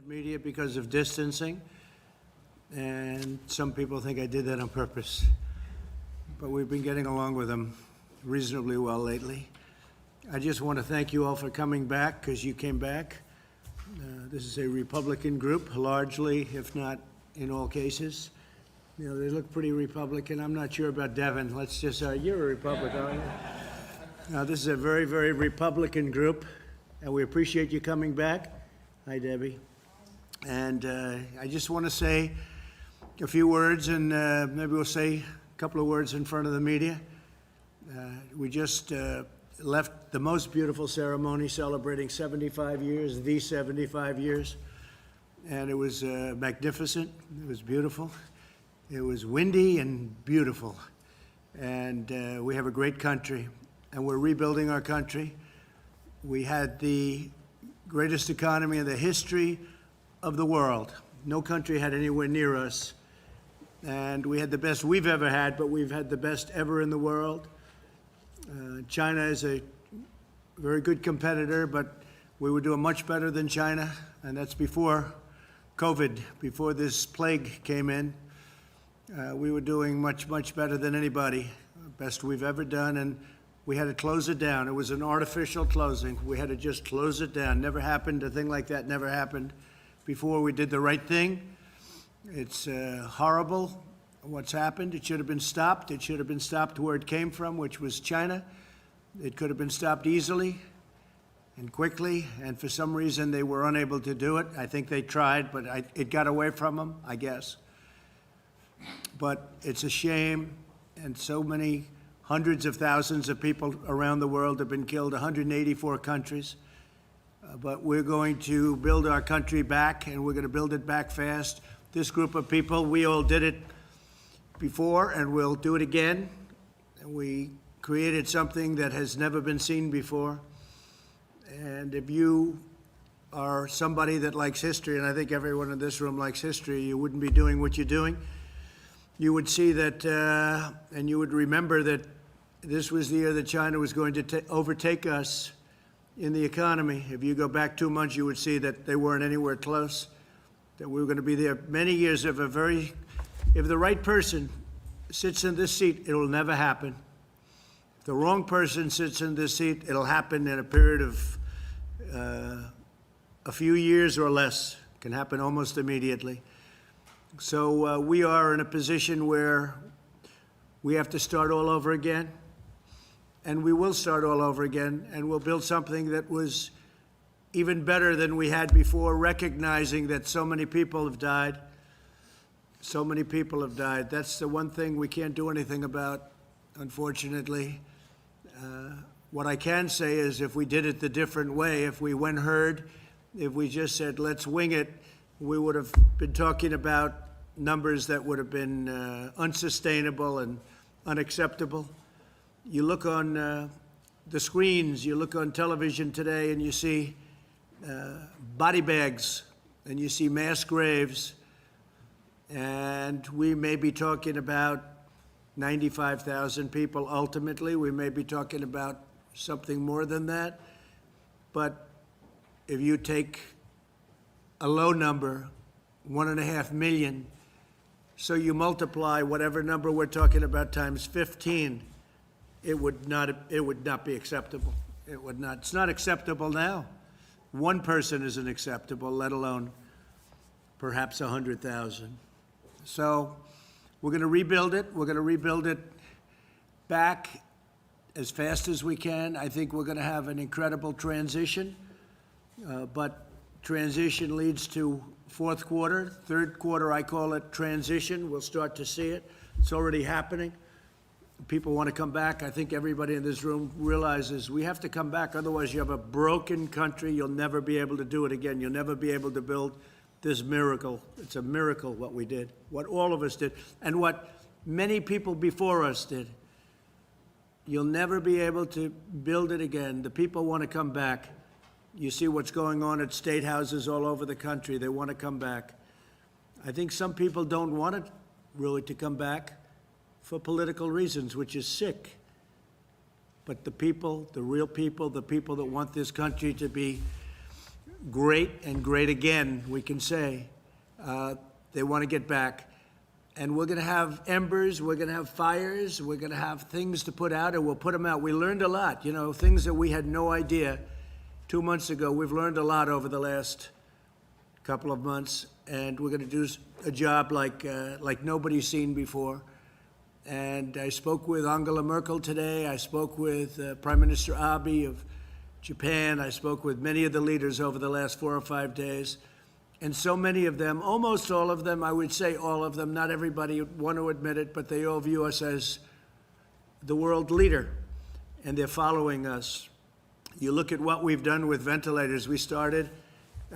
Media because of distancing, and some people think I did that on purpose. But we've been getting along with them reasonably well lately. I just want to thank you all for coming back, because you came back. This is a Republican group, largely, if not in all cases. You know, they look pretty Republican. I'm not sure about Devin. Let's just, you're a Republican, aren't you? This is a very, very Republican group, and we appreciate you coming back. Hi, Debbie. And I just want to say a few words, and maybe we'll say a couple of words in front of the media. We just left the most beautiful ceremony celebrating 75 years, the 75 years, and it was magnificent. It was beautiful. It was windy and beautiful. And we have a great country, and we're rebuilding our country. We had the greatest economy in the history of the world. No country had anywhere near us. And we had the best we've ever had, but we've had the best ever in the world. China is a very good competitor, but we were doing much better than China, and that's before COVID, before this plague came in. We were doing much, much better than anybody, best we've ever done, and we had to close it down. It was an artificial closing. We had to just close it down. Never happened. A thing like that never happened before. We did the right thing. It's horrible what's happened. It should have been stopped. It should have been stopped where it came from, which was China. It could have been stopped easily and quickly, and for some reason they were unable to do it. I think they tried, but it got away from them, I guess. But it's a shame, and so many hundreds of thousands of people around the world have been killed, 184 countries. But we're going to build our country back, and we're going to build it back fast. This group of people, we all did it before, and we'll do it again. We created something that has never been seen before. And if you are somebody that likes history, and I think everyone in this room likes history, you wouldn't be doing what you're doing. You would see that, and you would remember that this was the year that China was going to overtake us in the economy. If you go back 2 months, you would see that they weren't anywhere close, that we were going to be there many years of if the right person sits in this seat, it'll never happen. If the wrong person sits in this seat, it'll happen in a period of a few years or less. It can happen almost immediately. So we are in a position where we have to start all over again. And we will start all over again, and we'll build something that was even better than we had before, recognizing that so many people have died. So many people have died. That's the one thing we can't do anything about, unfortunately. What I can say is if we did it the different way, if we went herd, if we just said, let's wing it, we would have been talking about numbers that would have been unsustainable and unacceptable. You look on the screens, you look on television today, and you see body bags, and you see mass graves, and we may be talking about 95,000 people ultimately. We may be talking about something more than that. But if you take a low number, 1.5 million, so you multiply whatever number we're talking about times 15, it would not be acceptable. It would not. It's not acceptable now. One person isn't acceptable, let alone perhaps 100,000. So we're going to rebuild it. We're going to rebuild it back as fast as we can. I think we're going to have an incredible transition, but transition leads to fourth quarter. Third quarter, I call it transition. We'll start to see it. It's already happening. People want to come back. I think everybody in this room realizes we have to come back. Otherwise, you have a broken country. You'll never be able to do it again. You'll never be able to build this miracle. It's a miracle what we did, what all of us did, and what many people before us did. You'll never be able to build it again. The people want to come back. You see what's going on at state houses all over the country. They want to come back. I think some people don't want it really to come back for political reasons, which is sick. But the people, the real people, the people that want this country to be great and great again, we can say. They want to get back. And we're going to have embers, we're going to have fires, we're going to have things to put out, and we'll put them out. We learned a lot, things that we had no idea 2 months ago. We've learned a lot over the last couple of months, and we're going to do a job like nobody's seen before. And I spoke with Angela Merkel today. I spoke with Prime Minister Abe of Japan. I spoke with many of the leaders over the last 4 or 5 days. And so many of them, almost all of them, I would say all of them, not everybody would want to admit it, but they all view us as the world leader, and they're following us. You look at what we've done with ventilators. We started,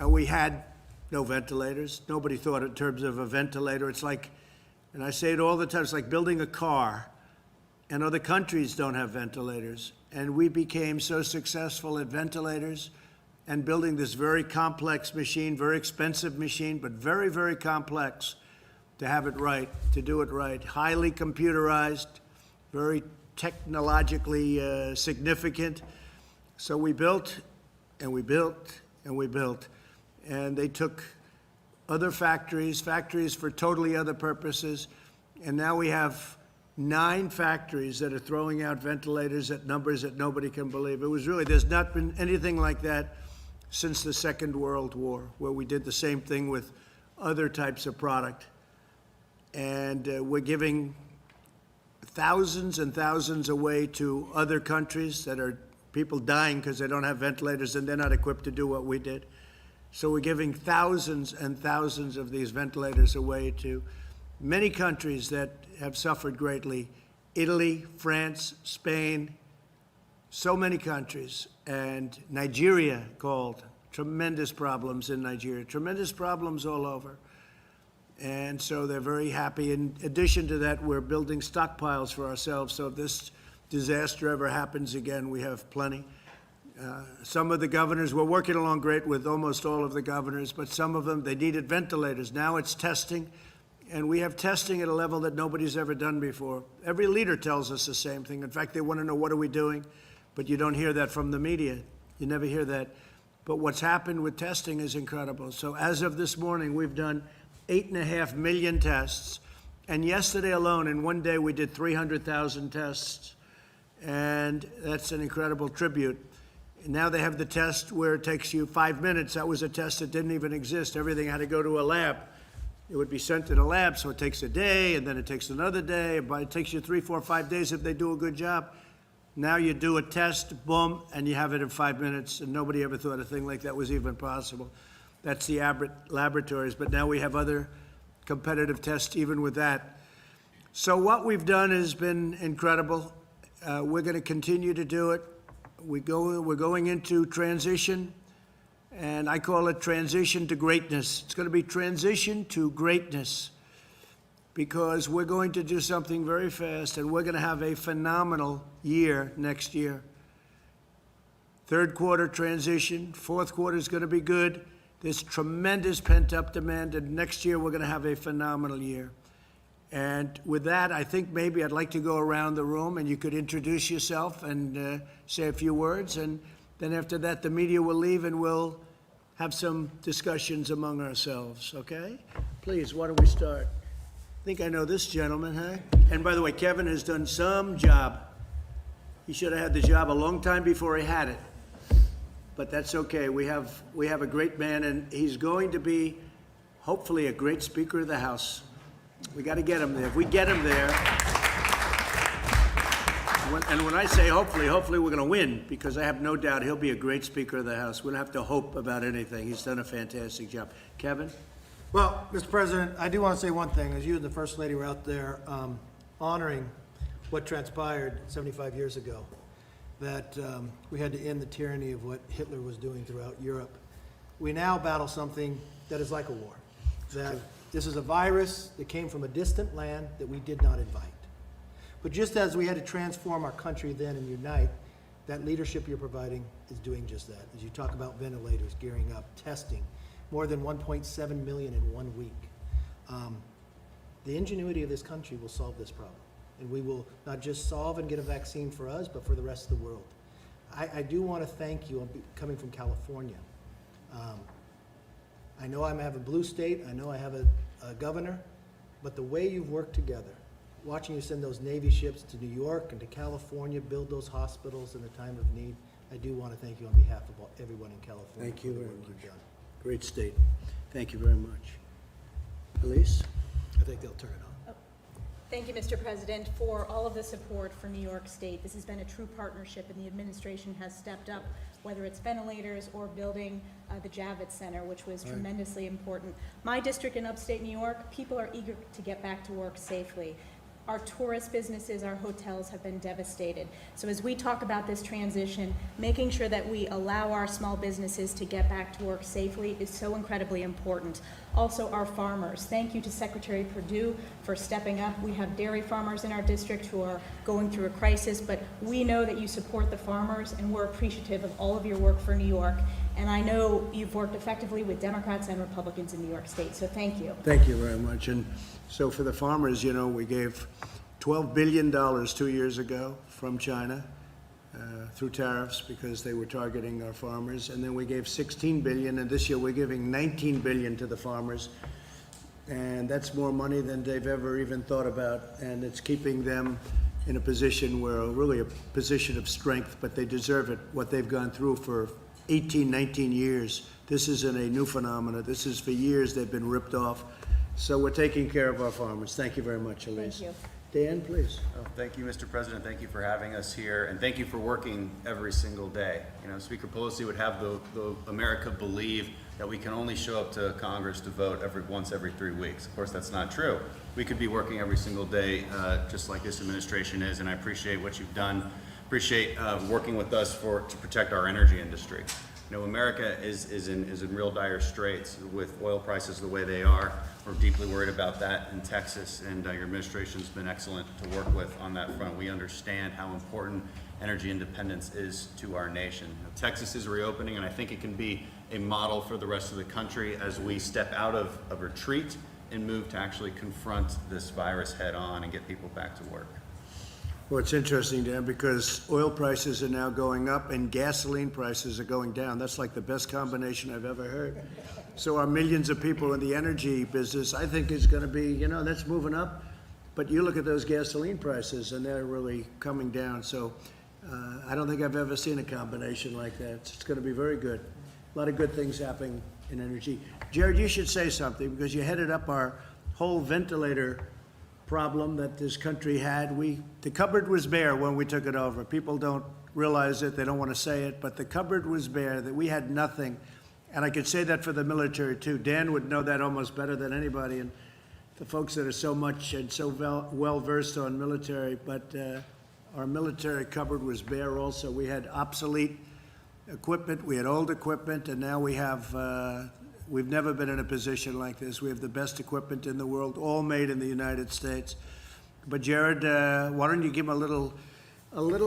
we had no ventilators. Nobody thought in terms of a ventilator. It's like, and I say it all the time, it's like building a car, and other countries don't have ventilators. And we became so successful at ventilators and building this very complex machine, very expensive machine, but very, very complex to have it right, to do it right. Highly computerized, very technologically significant. So we built, and we built, and we built. And they took other factories for totally other purposes, and now we have 9 factories that are throwing out ventilators at numbers that nobody can believe. It was really, there's not been anything like that since the Second World War, where we did the same thing with other types of product. And we're giving thousands and thousands away to other countries that are people dying because they don't have ventilators and they're not equipped to do what we did. So we're giving thousands and thousands of these ventilators away to many countries that have suffered greatly. Italy, France, Spain, so many countries. And Nigeria called. Tremendous problems in Nigeria. Tremendous problems all over. And so they're very happy. In addition to that, we're building stockpiles for ourselves. So if this disaster ever happens again, we have plenty. Some of the governors, we're working along great with almost all of the governors, but some of them, they needed ventilators. Now it's testing, and we have testing at a level that nobody's ever done before. Every leader tells us the same thing. In fact, they want to know, what are we doing? But you don't hear that from the media. You never hear that. But what's happened with testing is incredible. So as of this morning, we've done 8.5 million tests. And yesterday alone, in one day, we did 300,000 tests. And that's an incredible tribute. Now they have the test where it takes you 5 minutes. That was a test that didn't even exist. Everything had to go to a lab. It would be sent to the lab, so it takes a day, and then it takes another day. But it takes you 3, 4, 5 days if they do a good job. Now you do a test, boom, and you have it in 5 minutes, and nobody ever thought a thing like that was even possible. That's the Abbott laboratories, but now we have other competitive tests even with that. So what we've done has been incredible. We're going to continue to do it. We're going into transition, and I call it transition to greatness. It's going to be transition to greatness, because we're going to do something very fast, and we're going to have a phenomenal year next year. Third quarter transition, fourth quarter is going to be good. There's tremendous pent-up demand, and next year we're going to have a phenomenal year. And with that, I think maybe I'd like to go around the room, and you could introduce yourself and say a few words, and then after that, the media will leave, and we'll have some discussions among ourselves, okay? Please, why don't we start? I think I know this gentleman, huh? And by the way, Kevin has done some job. He should have had the job a long time before he had it. But that's okay. We have a great man, and he's going to be, hopefully, a great Speaker of the House. We got to get him there. If we get him there, and when I say hopefully we're going to win, because I have no doubt he'll be a great Speaker of the House. We don't have to hope about anything. He's done a fantastic job. Kevin? Well, Mr. President, I do want to say one thing. As you and the First Lady were out there honoring what transpired 75 years ago, that we had to end the tyranny of what Hitler was doing throughout Europe. We now battle something that is like a war. That this is a virus that came from a distant land that we did not invite. But just as we had to transform our country then and unite, that leadership you're providing is doing just that. As you talk about ventilators, gearing up, testing, more than 1.7 million in 1 week. The ingenuity of this country will solve this problem. And we will not just solve and get a vaccine for us, but for the rest of the world. I do want to thank you, coming from California. I know I have a blue state, I know I have a governor, but the way you've worked together, watching you send those Navy ships to New York and to California, build those hospitals in a time of need, I do want to thank you on behalf of everyone in California. Thank you for the very work you've much. done. Great state. Thank you very much. Elise? I think they'll turn it on. Thank you, Mr. President, for all of the support for New York State. This has been a true partnership, and the administration has stepped up, whether it's ventilators or building the Javits Center, which was tremendously important. My district in upstate New York, people are eager to get back to work safely. Our tourist businesses, our hotels have been devastated. So as we talk about this transition, making sure that we allow our small businesses to get back to work safely is so incredibly important. Also, our farmers. Thank you to Secretary Perdue for stepping up. We have dairy farmers in our district who are going through a crisis, but we know that you support the farmers, and we're appreciative of all of your work for New York. And I know you've worked effectively with Democrats and Republicans in New York State, so thank you. Thank you very much. And so for the farmers, you know, we gave $12 billion 2 years ago from China through tariffs because they were targeting our farmers. And then we gave $16 billion, and this year we're giving $19 billion to the farmers. And that's more money than they've ever even thought about. And it's keeping them in a position where, really a position of strength, but they deserve it, what they've gone through for 18, 19 years. This isn't a new phenomenon. This is for years they've been ripped off. So we're taking care of our farmers. Thank you very much, Elise. Thank you. Dan, please. Oh, thank you, Mr. President. Thank you for having us here, and thank you for working every single day. You know, Speaker Pelosi would have the America believe that we can only show up to Congress to vote once every 3 weeks. Of course, that's not true. We could be working every single day, just like this administration is, and I appreciate what you've done. Appreciate working with us to protect our energy industry. You know, America is in real dire straits with oil prices the way they are. We're deeply worried about that in Texas, and your administration's been excellent to work with on that front. We understand how important energy independence is to our nation. Texas is reopening, and I think it can be a model for the rest of the country as we step out of retreat and move to actually confront this virus head on and get people back to work. Well, it's interesting, Dan, because oil prices are now going up and gasoline prices are going down. That's like the best combination I've ever heard. So our millions of people in the energy business, I think, is going to be, you know, that's moving up. But you look at those gasoline prices and they're really coming down. So I don't think I've ever seen a combination like that. It's going to be very good. A lot of good things happening in energy. Jared, you should say something because you headed up our whole ventilator problem that this country had. The cupboard was bare when we took it over. People don't realize it, they don't want to say it, but the cupboard was bare, that we had nothing. And I could say that for the military too. Dan would know that almost better than anybody, and the folks that are so much and so well versed on military, but our military cupboard was bare also. We had obsolete equipment, we had old equipment, and now we have we've never been in a position like this. We have the best equipment in the world, all made in the United States. But Jared, why don't you give a little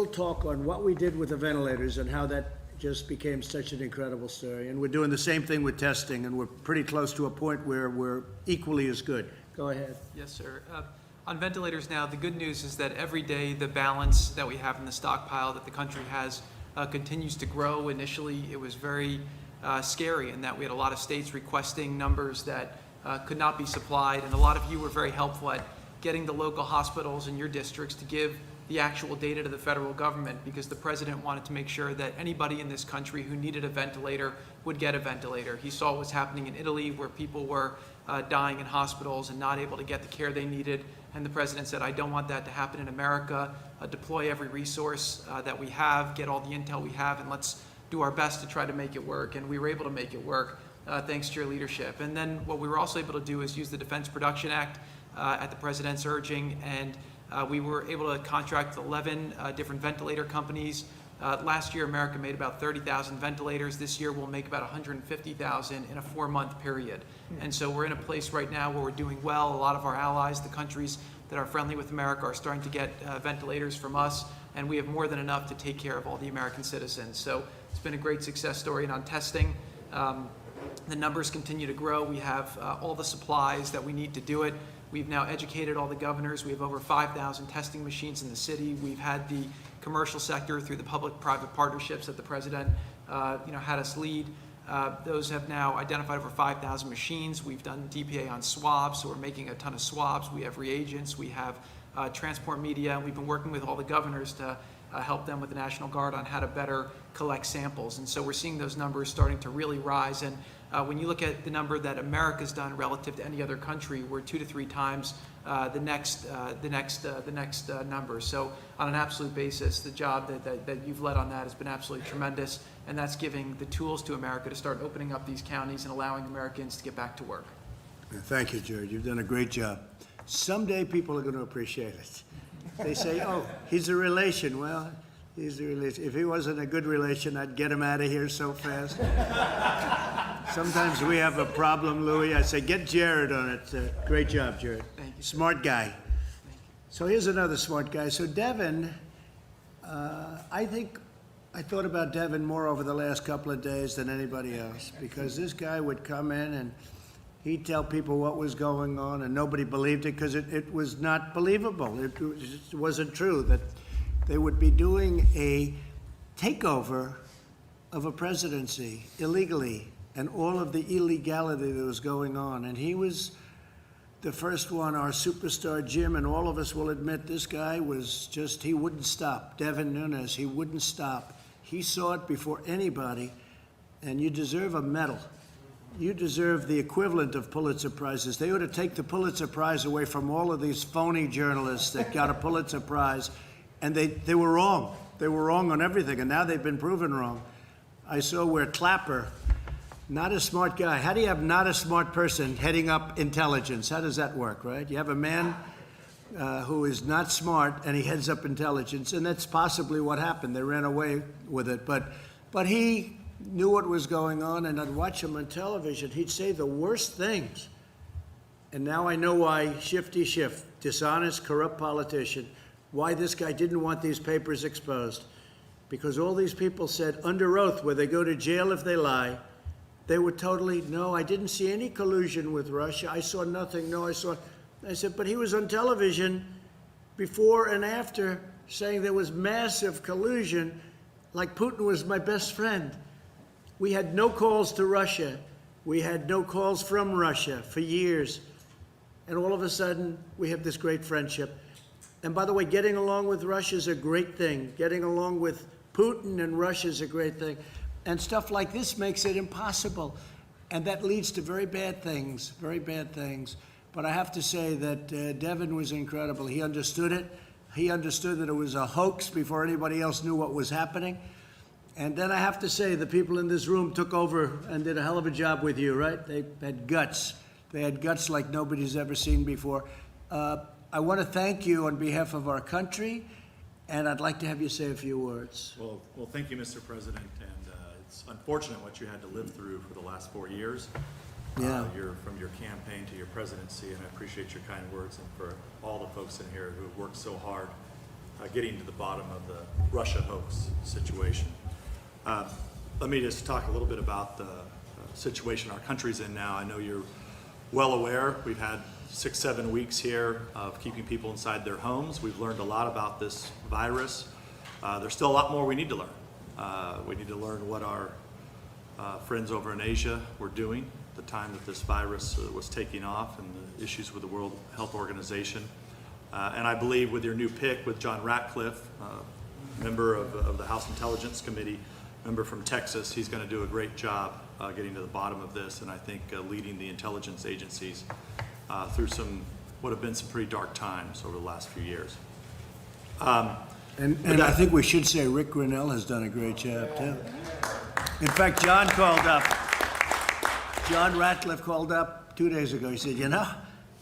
talk on what we did with the ventilators and how that just became such an incredible story. And we're doing the same thing with testing, and we're pretty close to a point where we're equally as good. Go ahead. Yes, sir. On ventilators now, the good news is that every day the balance that we have in the stockpile that the country has continues to grow. Initially, it was very scary in that we had a lot of states requesting numbers that could not be supplied, and a lot of you were very helpful at getting the local hospitals in your districts to give the actual data to the federal government, because the president wanted to make sure that anybody in this country who needed a ventilator would get a ventilator. He saw what was happening in Italy, where people were dying in hospitals and not able to get the care they needed, and the president said, I don't want that to happen in America. Deploy every resource that we have, get all the intel we have, and let's do our best to try to make it work. And we were able to make it work thanks to your leadership. And then what we were also able to do is use the Defense Production Act at the president's urging, and we were able to contract 11 different ventilator companies. Last year, America made about 30,000 ventilators. This year, we'll make about 150,000 in a 4-month period. And so we're in a place right now where we're doing well. A lot of our allies, the countries that are friendly with America, are starting to get ventilators from us, and we have more than enough to take care of all the American citizens. So it's been a great success story. And on testing, the numbers continue to grow. We have all the supplies that we need to do it. We've now educated all the governors. We have over 5,000 testing machines in the city. We've had the commercial sector through the public-private partnerships that the president had us lead. Those have now identified over 5,000 machines. We've done DPA on swabs, so we're making a ton of swabs. We have reagents. We have transport media. And we've been working with all the governors to help them with the National Guard on how to better collect samples. And so we're seeing those numbers starting to really rise. And when you look at the number that America's done relative to any other country, we're 2 to 3 times the next number. So on an absolute basis, the job that you've led on that has been absolutely tremendous, and that's giving the tools to America to start opening up these counties and allowing Americans to get back to work. Thank you, Jared. You've done a great job. Someday people are going to appreciate it. They say, oh, he's a relation. Well, he's a relation. If he wasn't a good relation, I'd get him out of here so fast. Sometimes we have a problem, Louis. I say, get Jared on it. Great job, Jared. Thank you. Smart guy. So here's another smart guy. So Devin, I think I thought about Devin more over the last couple of days than anybody else, because this guy would come in and he'd tell people what was going on, and nobody believed it because it was not believable. It wasn't true that they would be doing a takeover of a presidency illegally and all of the illegality that was going on. And he was the first one, our superstar Jim, and all of us will admit this guy was just, he wouldn't stop. Devin Nunes, he wouldn't stop. He saw it before anybody, and you deserve a medal. You deserve the equivalent of Pulitzer Prizes. They ought to take the Pulitzer Prize away from all of these phony journalists that got a Pulitzer Prize, and they were wrong. They were wrong on everything, and now they've been proven wrong. I saw where Clapper, not a smart guy. How do you have not a smart person heading up intelligence? How does that work, right? You have a man who is not smart, and he heads up intelligence, and that's possibly what happened. They ran away with it, but he knew what was going on, and I'd watch him on television. He'd say the worst things. And now I know why Shifty Schiff, dishonest, corrupt politician, why this guy didn't want these papers exposed. Because all these people said under oath, where they go to jail if they lie, they were totally, no, I didn't see any collusion with Russia. I saw nothing. No, I said, but he was on television before and after saying there was massive collusion, like Putin was my best friend. We had no calls to Russia. We had no calls from Russia for years. And all of a sudden, we have this great friendship. And by the way, getting along with Russia is a great thing. Getting along with Putin and Russia is a great thing. And stuff like this makes it impossible. And that leads to very bad things, very bad things. But I have to say that Devin was incredible. He understood it. He understood that it was a hoax before anybody else knew what was happening. And then I have to say, the people in this room took over and did a hell of a job with you, right? They had guts. They had guts like nobody's ever seen before. I want to thank you on behalf of our country, and I'd like to have you say a few words. Well, thank you, Mr. President, and it's unfortunate what you had to live through for the last 4 years. Yeah. From your campaign to your presidency, and I appreciate your kind words, and for all the folks in here who have worked so hard getting to the bottom of the Russia hoax situation. Let me just talk a little bit about the situation our country's in now. I know you're well aware. We've had 6-7 weeks here of keeping people inside their homes. We've learned a lot about this virus. There's still a lot more we need to learn. We need to learn what our friends over in Asia were doing at the time that this virus was taking off, and the issues with the World Health Organization. And I believe with your new pick, with John Ratcliffe, member of the House Intelligence Committee, member from Texas, he's going to do a great job getting to the bottom of this, and I think leading the intelligence agencies through what have been some pretty dark times over the last few years. And I think we should say Rick Grinnell has done a great job, too. In fact, John Ratcliffe called up 2 days ago. He said, you know,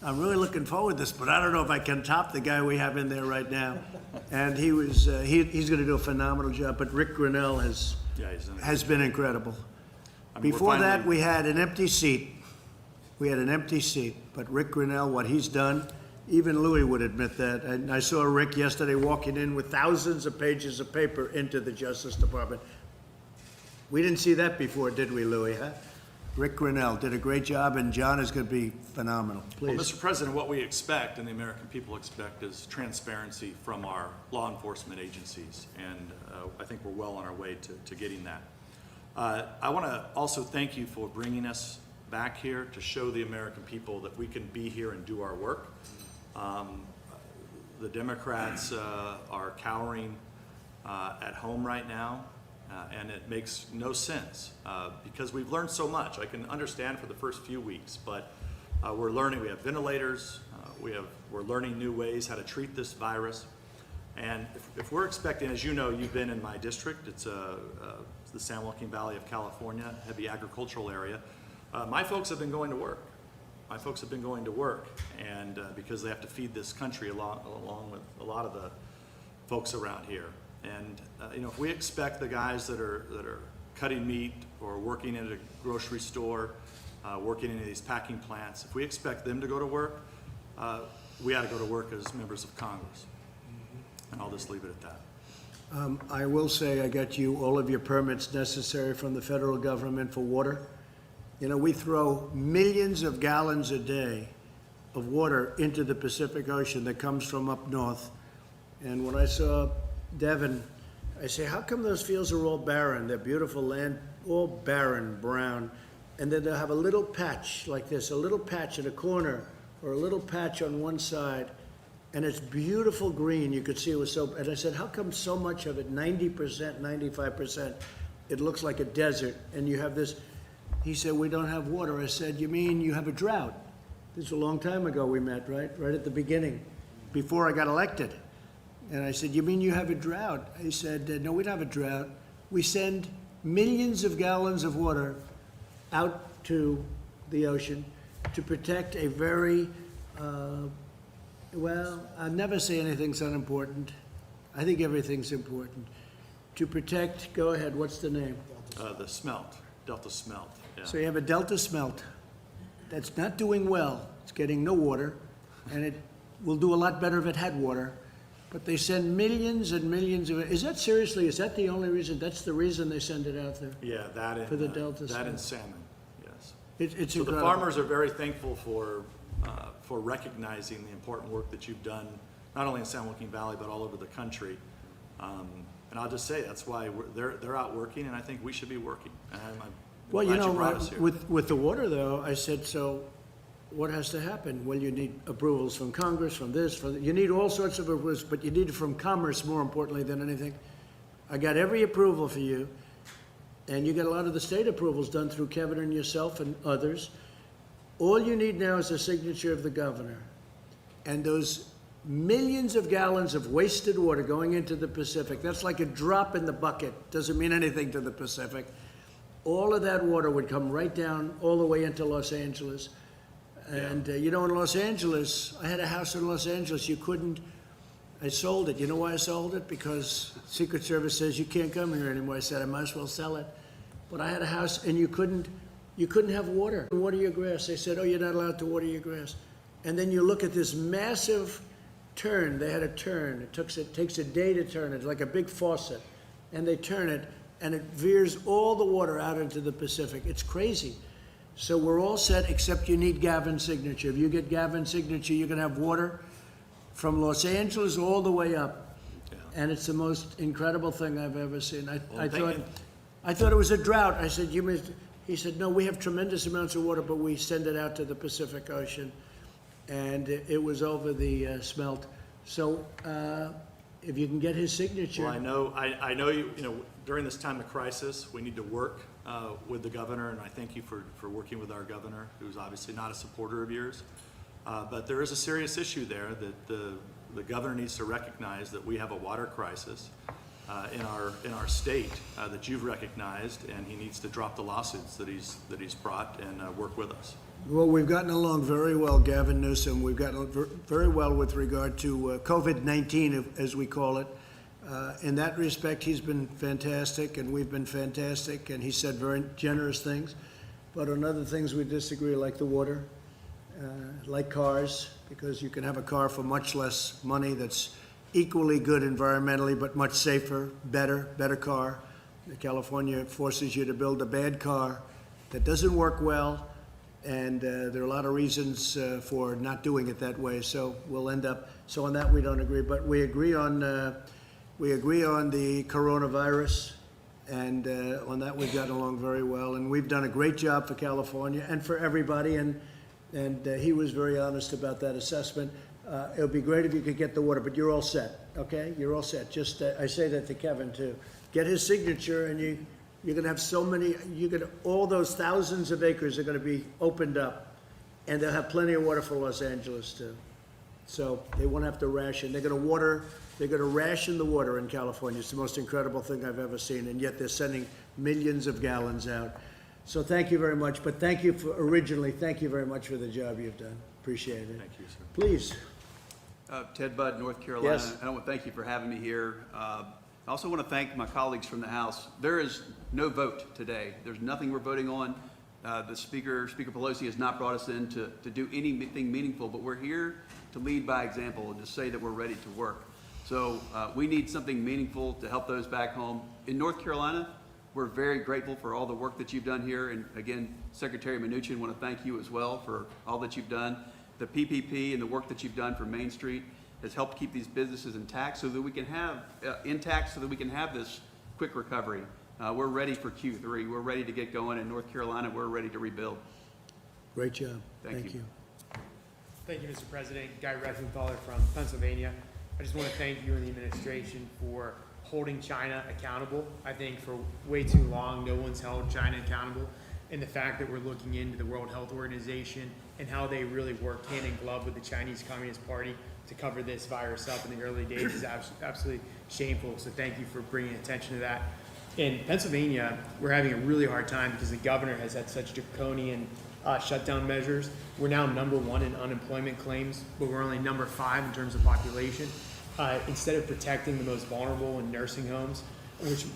I'm really looking forward to this, but I don't know if I can top the guy we have in there right now. And he was, he's going to do a phenomenal job, but Rick Grinnell has been incredible. I mean, Before that, we had an empty seat. But Rick Grinnell, what he's done, even Louis would admit that. And I saw Rick yesterday walking in with thousands of pages of paper into the Justice Department. We didn't see that before, did we, Louis, huh? Rick Grinnell did a great job, and John is going to be phenomenal. Please. Well, Mr. President, what we expect and the American people expect is transparency from our law enforcement agencies, and I think we're well on our way to getting that. I want to also thank you for bringing us back here to show the American people that we can be here and do our work. The Democrats are cowering at home right now, and it makes no sense because we've learned so much. I can understand for the first few weeks, but we're learning. We have ventilators. We're learning new ways how to treat this virus. And if we're expecting, as you know, you've been in my district. It's the San Joaquin Valley of California, heavy agricultural area. My folks have been going to work. My folks have been going to work, and because they have to feed this country along with a lot of the folks around here. And you know, if we expect the guys that are cutting meat or working at a grocery store, working in these packing plants, if we expect them to go to work, we ought to go to work as members of Congress. And I'll just leave it at that. I will say I got you all of your permits necessary from the federal government for water. You know, we throw millions of gallons a day of water into the Pacific Ocean that comes from up north. And when I saw Devon, I say, how come those fields are all barren? They're beautiful land, all barren, brown. And then they'll have a little patch like this, a little patch in a corner, or a little patch on one side, and it's beautiful green. You could see it was so, and I said, how come so much of it, 90%, 95%, it looks like a desert, and you have this. He said, we don't have water. I said, you mean you have a drought? This is a long time ago we met, right? Right at the beginning, before I got elected. And I said, you mean you have a drought? He said, no, we don't have a drought. We send millions of gallons of water out to the ocean to protect a very, well, I'll never say anything's unimportant. I think everything's important. To protect, go ahead, what's the name? The smelt, Delta smelt. Yeah. So you have a Delta smelt that's not doing well. It's getting no water, and it will do a lot better if it had water. But they send millions and millions of it. Is that seriously, is that the only reason? That's the reason they send it out there? Yeah, that and For the Delta that smelt. and salmon. Yes. It's So the incredible. farmers are very thankful for recognizing the important work that you've done, not only in San Joaquin Valley, but all over the country. And I'll just say, that's why they're out working, and I think we should be working. And I'm Well, glad you know, brought us here. with the water though, I said, so what has to happen? Well, you need approvals from Congress, from this, from, you need all sorts of approvals, but you need it from Commerce more importantly than anything. I got every approval for you, and you get a lot of the state approvals done through Kevin and yourself and others. All you need now is the signature of the governor. And those millions of gallons of wasted water going into the Pacific, that's like a drop in the bucket, doesn't mean anything to the Pacific. All of that water would come right down all the way into Los Angeles. And you know, in Los Angeles, I had a house in Los Angeles, you couldn't, I sold it. You know why I sold it? Because Secret Service says you can't come here anymore. I said, I might as well sell it. But I had a house and you couldn't have water. Water your grass. They said, oh, you're not allowed to water your grass. And then you look at this massive turn. They had a turn. It takes a day to turn it, like a big faucet. And they turn it, and it veers all the water out into the Pacific. It's crazy. So we're all set, except you need Gavin's signature. If you get Gavin's signature, you can have water from Los Angeles all the way up. Yeah. And it's the most incredible thing I've ever seen. I Well, thank you. thought it was a drought. I said, he said, no, we have tremendous amounts of water, but we send it out to the Pacific Ocean. And it was over the smelt. So if you can get his signature. Well, I know you know, during this time of crisis, we need to work with the governor, and I thank you for working with our governor, who's obviously not a supporter of yours. But there is a serious issue there that the governor needs to recognize that we have a water crisis in our state that you've recognized, and he needs to drop the lawsuits that he's brought and work with us. Well, we've gotten along very well, Gavin Newsom. We've gotten very well with regard to COVID-19, as we call it. In that respect, he's been fantastic, and we've been fantastic, and he said very generous things. But on other things, we disagree, like the water, like cars, because you can have a car for much less money that's equally good environmentally, but much safer, better car. California forces you to build a bad car that doesn't work well, and there are a lot of reasons for not doing it that way. So we'll end up. So on that we don't agree, but we agree on the coronavirus. And on that, we've gotten along very well, and we've done a great job for California and for everybody, and he was very honest about that assessment. It would be great if you could get the water, but you're all set, okay? You're all set. Just, I say that to Kevin, too. Get his signature, and you're gonna have so many, all those thousands of acres are gonna be opened up, and they'll have plenty of water for Los Angeles, too. So they won't have to ration. They're gonna ration the water in California. It's the most incredible thing I've ever seen, and yet they're sending millions of gallons out. So thank you very much, but thank you very much for the job you've done. Appreciate it. Thank you, sir. Please. Ted Budd, North Carolina. Yes. I want to thank you for having me here. I also want to thank my colleagues from the House. There is no vote today. There's nothing we're voting on. The Speaker Pelosi has not brought us in to do anything meaningful, but we're here to lead by example and to say that we're ready to work. So we need something meaningful to help those back home. In North Carolina, we're very grateful for all the work that you've done here. And again, Secretary Mnuchin, want to thank you as well for all that you've done. The PPP and the work that you've done for Main Street has helped keep these businesses intact so that we can have this quick recovery. We're ready for Q3. We're ready to get going. In North Carolina, we're ready to rebuild. Great job. Thank you. Thank you, Mr. President. Guy Reckenthaler from Pennsylvania. I just want to thank you and the administration for holding China accountable. I think for way too long, no one's held China accountable. And the fact that we're looking into the World Health Organization and how they really work hand in glove with the Chinese Communist Party to cover this virus up in the early days is absolutely shameful. So thank you for bringing attention to that. In Pennsylvania, we're having a really hard time because the governor has had such draconian shutdown measures. We're now #1 in unemployment claims, but we're only #5 in terms of population. Instead of protecting the most vulnerable in nursing homes,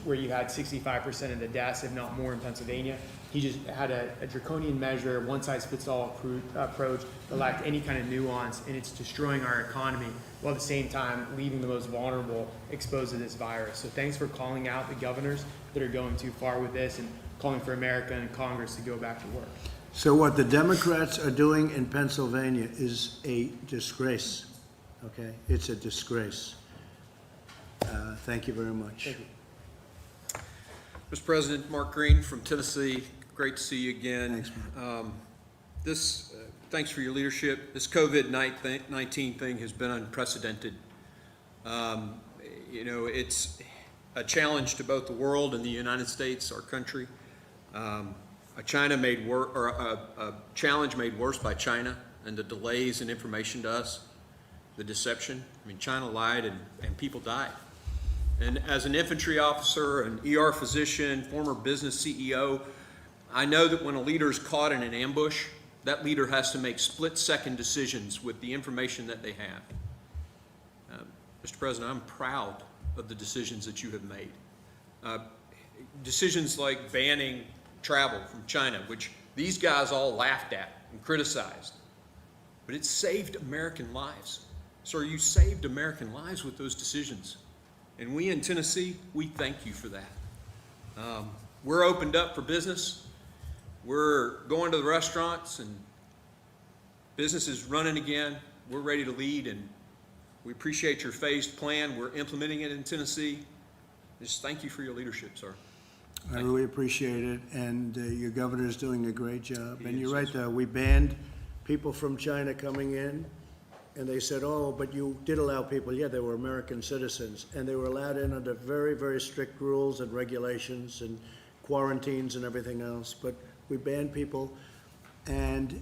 where you had 65% of the deaths, if not more, in Pennsylvania, he just had a draconian measure, one-size-fits-all approach that lacked any kind of nuance, and it's destroying our economy while at the same time leaving the most vulnerable exposed to this virus. So thanks for calling out the governors that are going too far with this and calling for America and Congress to go back to work. So what the Democrats are doing in Pennsylvania is a disgrace, okay? It's a disgrace. Thank you very much. Thank you. Mr. President, Mark Green from Tennessee. Great to see you again. Thanks, Thanks for your leadership. This COVID-19 thing has been unprecedented. It's a challenge to both the world and the United States, our country. A challenge made worse by China and the delays in information to us, the deception. I mean, China lied and people died. And as an infantry officer, an ER physician, former business CEO, I know that when a leader is caught in an ambush, that leader has to make split-second decisions with the information that they have. Mr. President, I'm proud of the decisions that you have made. Decisions like banning travel from China, which these guys all laughed at and criticized, but it saved American lives. Sir, you saved American lives with those decisions. And we in Tennessee, we thank you for that. We're opened up for business. We're going to the restaurants and business is running again. We're ready to lead, and we appreciate your phased plan. We're implementing it in Tennessee. Just thank you for your leadership, sir. I really appreciate it, and your governor is doing a great job. And you're right, though, we banned people from China coming in, and they said, oh, but you did allow people. Yeah, they were American citizens, and they were allowed in under very, very strict rules and regulations and quarantines and everything else. But we banned people, and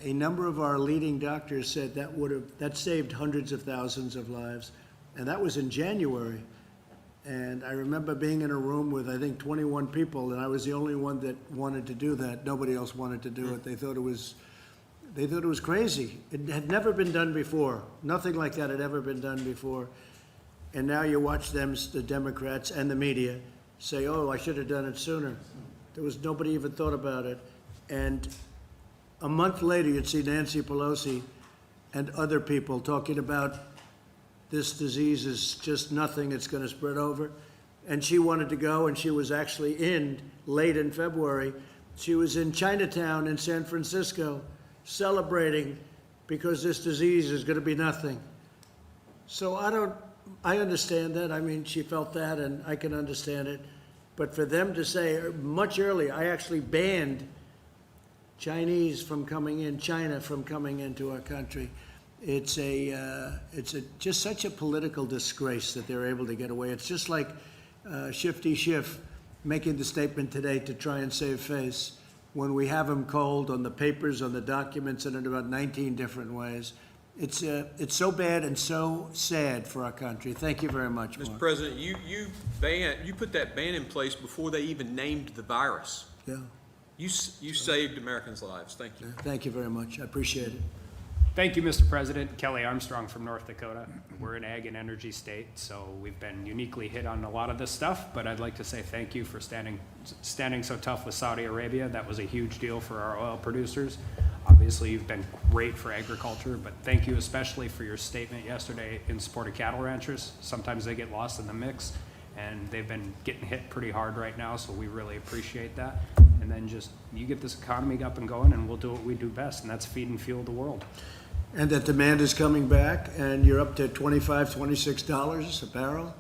a number of our leading doctors said that saved hundreds of thousands of lives, and that was in January. And I remember being in a room with, I think, 21 people, and I was the only one that wanted to do that. Nobody else wanted to do it. They thought it was crazy. It had never been done before. Nothing like that had ever been done before. And now you watch them, the Democrats and the media, say, oh, I should have done it sooner. Nobody even thought about it. And a month later, you'd see Nancy Pelosi and other people talking about this disease is just nothing, it's going to spread over. And she wanted to go, and she was actually late in February. She was in Chinatown in San Francisco celebrating because this disease is going to be nothing. So I understand that. I mean, she felt that, and I can understand it. But for them to say, much earlier, I actually banned Chinese from coming in, China from coming into our country. It's just such a political disgrace that they're able to get away. It's just like Shifty Schiff making the statement today to try and save face when we have him cold on the papers, on the documents, and in about 19 different ways. It's so bad and so sad for our country. Thank you very much, Mark. Mr. President, you put that ban in place before they even named the virus. Yeah, You saved Americans' lives. Thank you. thank you very much. I appreciate it. Thank you, Mr. President. Kelly Armstrong from North Dakota. We're an ag and energy state, so we've been uniquely hit on a lot of this stuff, but I'd like to say thank you for standing so tough with Saudi Arabia. That was a huge deal for our oil producers. Obviously, you've been great for agriculture, but thank you especially for your statement yesterday in support of cattle ranchers. Sometimes they get lost in the mix, and they've been getting hit pretty hard right now, so we really appreciate that. And then just, you get this economy up and going, and we'll do what we do best, and that's feed and fuel the world. And that demand is coming back, and you're up to $25, $26 a barrel,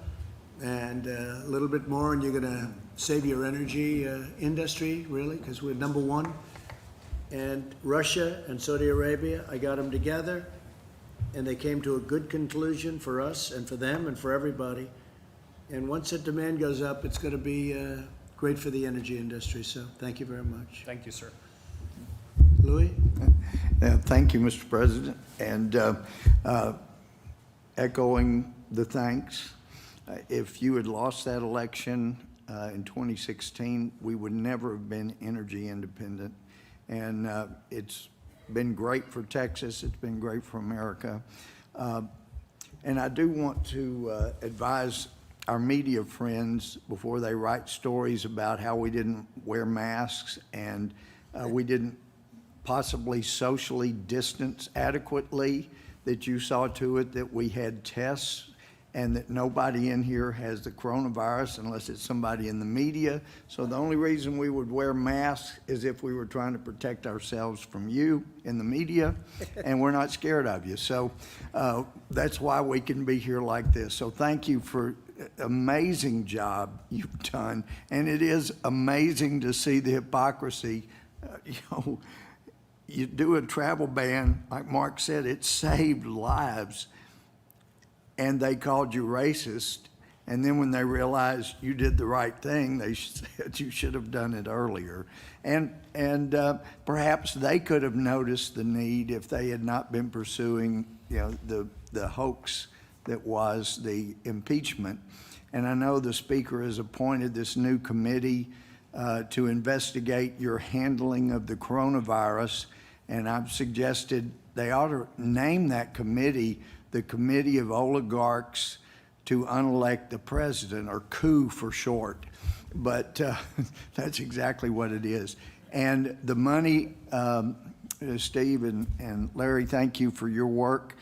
and a little bit more, and you're gonna save your energy industry, really, because we're number one. And Russia and Saudi Arabia, I got them together, and they came to a good conclusion for us and for them and for everybody. And once that demand goes up, it's gonna be great for the energy industry, so thank you very much. Thank you, sir. Louis? Thank you, Mr. President, and echoing the thanks. If you had lost that election in 2016, we would never have been energy independent, and it's been great for Texas, it's been great for America. And I do want to advise our media friends before they write stories about how we didn't wear masks and we didn't possibly socially distance adequately, that you saw to it that we had tests and that nobody in here has the coronavirus unless it's somebody in the media. So the only reason we would wear masks is if we were trying to protect ourselves from you in the media, and we're not scared of you. So that's why we can be here like this. So thank you for amazing job you've done. And it is amazing to see the hypocrisy. You do a travel ban, like Mark said, it saved lives, and they called you racist. And then when they realized you did the right thing, they said you should have done it earlier. And perhaps they could have noticed the need if they had not been pursuing, the hoax that was the impeachment. And I know the Speaker has appointed this new committee to investigate your handling of the coronavirus. And I've suggested they ought to name that committee the Committee of Oligarchs to Unelect the President, or coup for short. But that's exactly what it is. And the money, Steve and Larry, thank you for your work.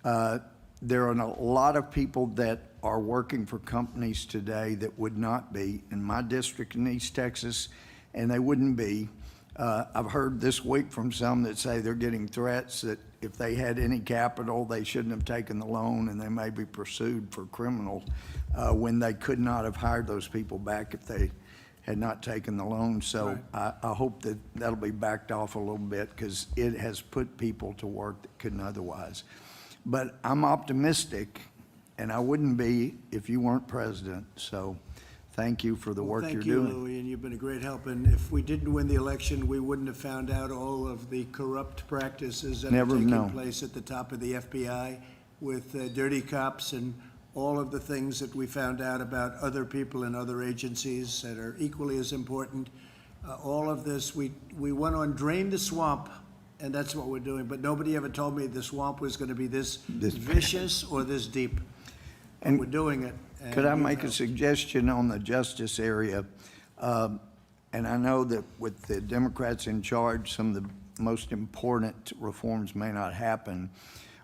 There are a lot of people that are working for companies today that would not be in my district in East Texas, and they wouldn't be. I've heard this week from some that say they're getting threats that if they had any capital, they shouldn't have taken the loan, and they may be pursued for criminal when they could not have hired those people back if they had not taken the loan. So right. I hope that that'll be backed off a little bit, because it has put people to work that couldn't otherwise. But I'm optimistic, and I wouldn't be if you weren't president. So thank you for the work you're doing. Thank you, Louis, and you've been a great help. And if we didn't win the election, we wouldn't have found out all of the corrupt practices that are taking place at the top of the FBI with dirty cops and all of the things that we found out about other people in other agencies that are equally as important. All of this, we went on Drain the Swamp, and that's what we're doing. But nobody ever told me the swamp was going to be this vicious or this deep. And we're doing it. Could I make a suggestion on the justice area? And I know that with the Democrats in charge, some of the most important reforms may not happen,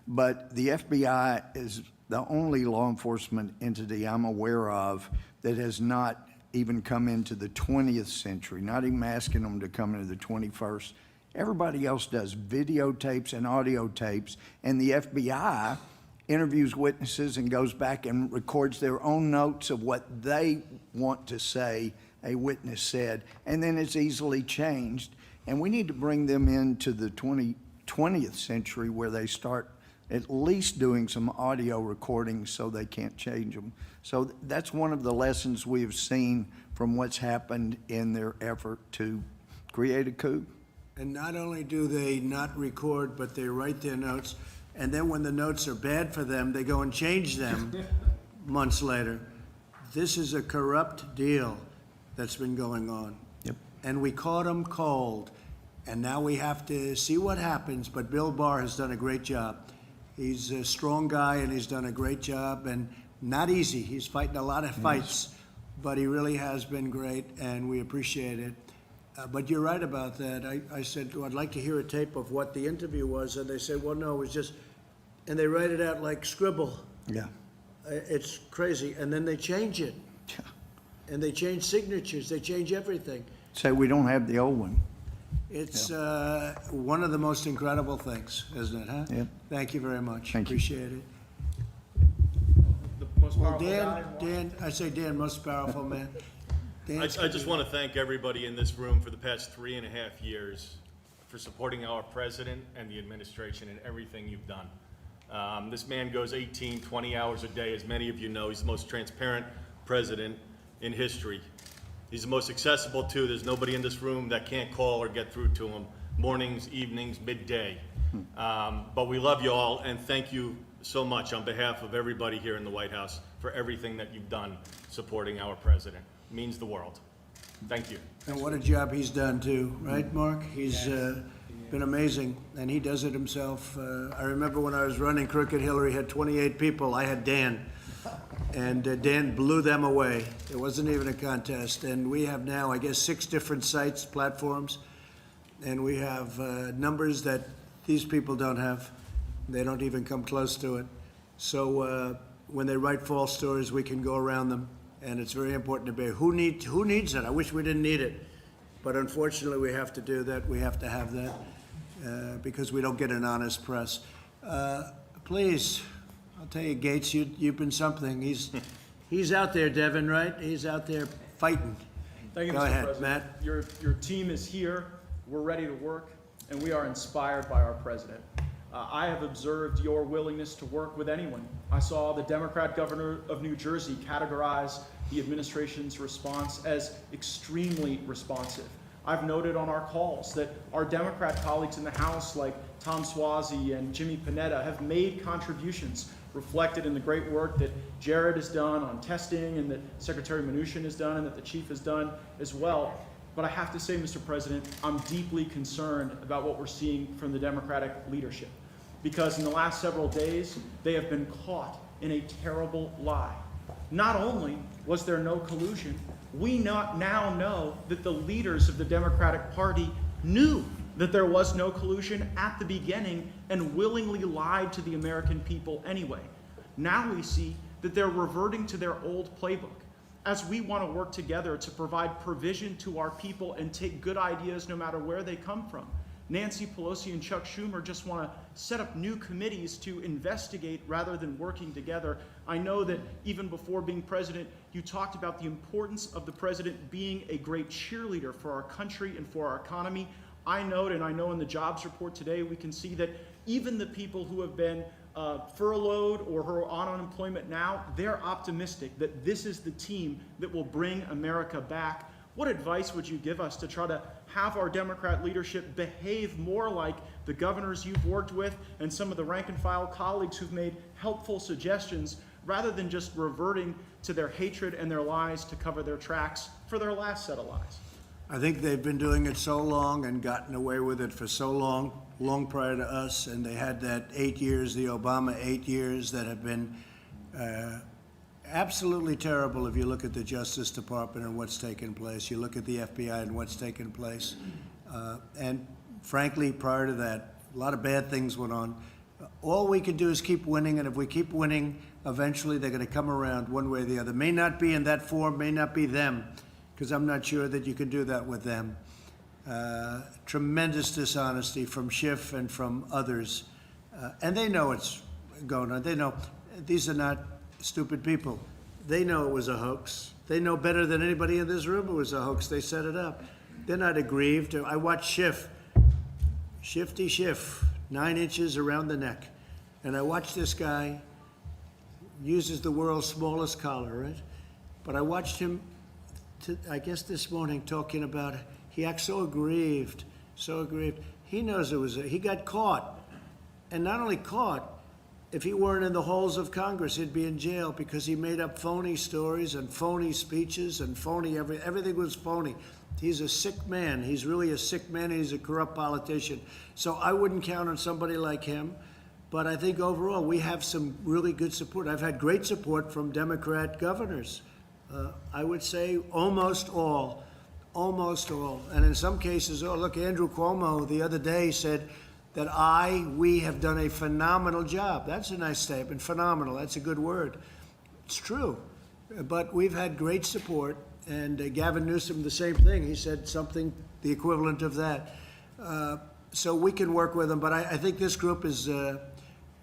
but the FBI is the only law enforcement entity I'm aware of that has not even come into the 20th century, not even asking them to come into the 21st. Everybody else does videotapes and audio tapes, and the FBI interviews witnesses and goes back and records their own notes of what they want to say a witness said, and then it's easily changed. And we need to bring them into the 20th century where they start at least doing some audio recordings so they can't change them. So that's one of the lessons we have seen from what's happened in their effort to create a coup. And not only do they not record, but they write their notes, and then when the notes are bad for them, they go and change them months later. This is a corrupt deal that's been going on. Yep. And we caught them cold, and now we have to see what happens, but Bill Barr has done a great job. He's a strong guy, and he's done a great job, and not easy. He's fighting a lot of fights, but he really has been great, and we appreciate it. But you're right about that. I said, oh, I'd like to hear a tape of what the interview was, and they said, well, no, it was just, and they write it out like scribble. Yeah. It's crazy, and then they change it. And they change signatures, they change everything. So we don't have the old one. It's one of the most incredible things, isn't it, huh? Yep. Thank you very much. Thank you. Appreciate it. The most Well, powerful guy in Dan, I say Dan, most powerful man. I just want to thank everybody in this room for the past 3.5 years for supporting our president and the administration and everything you've done. This man goes 18, 20 hours a day, as many of you know. He's the most transparent president in history. He's the most accessible too. There's nobody in this room that can't call or get through to him, mornings, evenings, midday. But we love you all, and thank you so much on behalf of everybody here in the White House for everything that you've done supporting our president. It means the world. Thank you. And what a job he's done too, right, Mark? He's been amazing, and he does it himself. I remember when I was running Crooked Hillary had 28 people. I had Dan, and Dan blew them away. It wasn't even a contest. And we have now, I guess, 6 different sites, platforms, and we have numbers that these people don't have. They don't even come close to it. So when they write false stories, we can go around them. And it's very important to be, who needs it? I wish we didn't need it. But unfortunately, we have to do that. We have to have that because we don't get an honest press. Please, I'll tell you, Gates, you've been something. He's out there, Devin, right? He's out there fighting. Thank you, Go Mr. ahead, President. Matt. Your team is here. We're ready to work, and we are inspired by our president. I have observed your willingness to work with anyone. I saw the Democrat governor of New Jersey categorize the administration's response as extremely responsive. I've noted on our calls that our Democrat colleagues in the House, like Tom Suozzi and Jimmy Panetta, have made contributions reflected in the great work that Jared has done on testing and that Secretary Mnuchin has done and that the chief has done as well. But I have to say, Mr. President, I'm deeply concerned about what we're seeing from the Democratic leadership, because in the last several days, they have been caught in a terrible lie. Not only was there no collusion, we now know that the leaders of the Democratic Party knew that there was no collusion at the beginning and willingly lied to the American people anyway. Now we see that they're reverting to their old playbook. As we want to work together to provide provision to our people and take good ideas no matter where they come from, Nancy Pelosi and Chuck Schumer just want to set up new committees to investigate rather than working together. I know that even before being president, you talked about the importance of the president being a great cheerleader for our country and for our economy. I note, and I know in the jobs report today, we can see that even the people who have been furloughed or who are on unemployment now, they're optimistic that this is the team that will bring America back. What advice would you give us to try to have our Democrat leadership behave more like the governors you've worked with and some of the rank and file colleagues who've made helpful suggestions, rather than just reverting to their hatred and their lies to cover their tracks for their last set of lies? I think they've been doing it so long and gotten away with it for so long prior to us, and they had that 8 years, the Obama 8 years, that have been absolutely terrible if you look at the Justice Department and what's taken place. You look at the FBI and what's taken place. And frankly, prior to that, a lot of bad things went on. All we can do is keep winning, and if we keep winning, eventually they're going to come around one way or the other. May not be in that form, may not be them, because I'm not sure that you can do that with them. Tremendous dishonesty from Schiff and from others. And they know it's going on. They know these are not stupid people. They know it was a hoax. They know better than anybody in this room it was a hoax. They set it up. They're not aggrieved. I watched Shifty Schiff, 9 inches around the neck. And I watched this guy, uses the world's smallest collar, right? But I watched him, I guess this morning, talking about, he acts so aggrieved, so aggrieved. He knows he got caught. And not only caught, if he weren't in the halls of Congress, he'd be in jail because he made up phony stories and phony speeches and phony, everything was phony. He's a sick man. He's really a sick man, and he's a corrupt politician. So I wouldn't count on somebody like him. But I think overall, we have some really good support. I've had great support from Democrat governors. I would say almost all. And in some cases, look, Andrew Cuomo the other day said that we have done a phenomenal job. That's a nice statement, phenomenal, that's a good word. It's true, but we've had great support, and Gavin Newsom, the same thing. He said something, the equivalent of that. So we can work with them, but I think this group is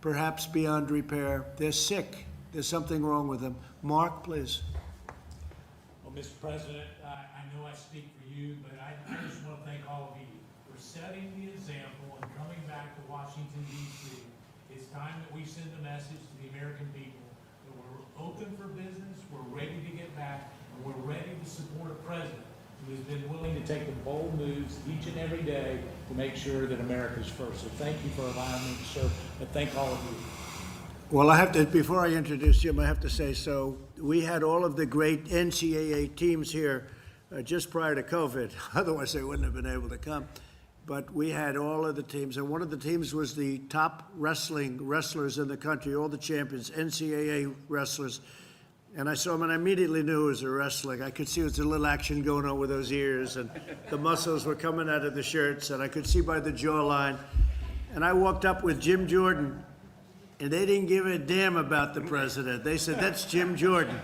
perhaps beyond repair. They're sick. There's something wrong with them. Mark, please. Well, Mr. President, I know I speak for you, but I just want to thank all of you for setting the example and coming back to Washington, D.C. It's time that we send a message to the American people that we're open for business, we're ready to get back, and we're ready to support a president who has been willing to take the bold moves each and every day to make sure that America's first. So thank you for allowing me to serve, and thank all of you. Well, I have to, before I introduce Jim, I have to say, so we had all of the great NCAA teams here just prior to COVID. Otherwise, they wouldn't have been able to come. But we had all of the teams, and one of the teams was the top wrestlers in the country, all the champions, NCAA wrestlers. And I saw him, and I immediately knew it was a wrestling. I could see there was a little action going on with those ears, and the muscles were coming out of the shirts, and I could see by the jawline. And I walked up with Jim Jordan, and they didn't give a damn about the president. They said, that's Jim Jordan.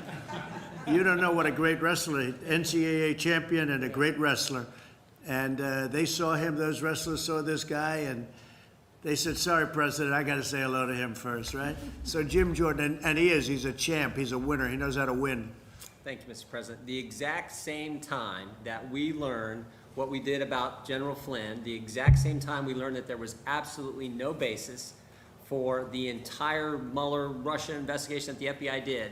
You don't know what a great wrestler, NCAA champion and a great wrestler. And they saw him, those wrestlers saw this guy, and they said, sorry, President, I got to say hello to him first, right? So Jim Jordan, and he's a champ, he's a winner, he knows how to win. Thank you, Mr. President. The exact same time that we learned what we did about General Flynn, the exact same time we learned that there was absolutely no basis for the entire Mueller Russia investigation that the FBI did,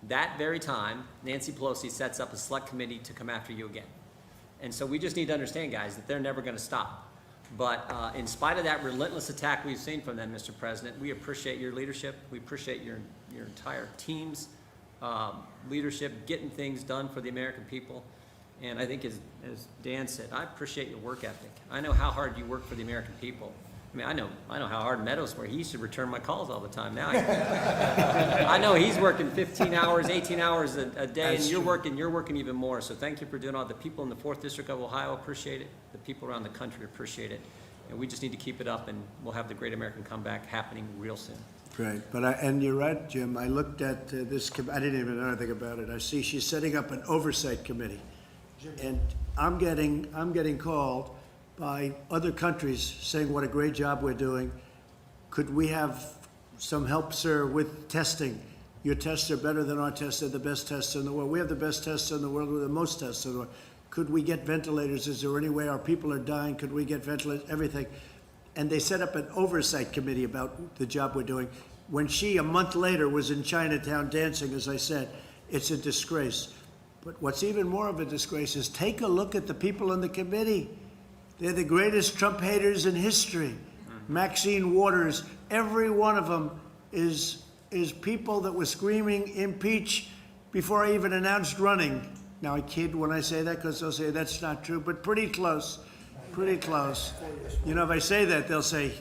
that very time, Nancy Pelosi sets up a select committee to come after you again. And so we just need to understand, guys, that they're never going to stop. But in spite of that relentless attack we've seen from them, Mr. President, we appreciate your leadership. We appreciate your entire team's leadership, getting things done for the American people. And I think, as Dan said, I appreciate your work ethic. I know how hard you work for the American people. I mean, I know how hard Meadows works. He used to return my calls all the time. Now I know he's working 15 hours, 18 hours a day, and you're working even more. So thank you for doing all. The people in the 4th District of Ohio appreciate it. The people around the country appreciate it. And we just need to keep it up, and we'll have the great American comeback happening real soon. Great, and you're right, Jim. I looked at this, I didn't even know anything about it. I see she's setting up an oversight committee. And I'm getting called by other countries saying what a great job we're doing. Could we have some help, sir, with testing? Your tests are better than our tests. They're the best tests in the world. We have the best tests in the world. We're the most tests in the world. Could we get ventilators? Is there any way our people are dying? Could we get ventilators? Everything. And they set up an oversight committee about the job we're doing. When she, a month later, was in Chinatown dancing, as I said, it's a disgrace. But what's even more of a disgrace is take a look at the people in the committee. They're the greatest Trump haters in history. Maxine Waters, every one of them is people that were screaming impeach before I even announced running. Now I kid when I say that because they'll say that's not true, but pretty close, pretty close. You know, if I say that, they'll say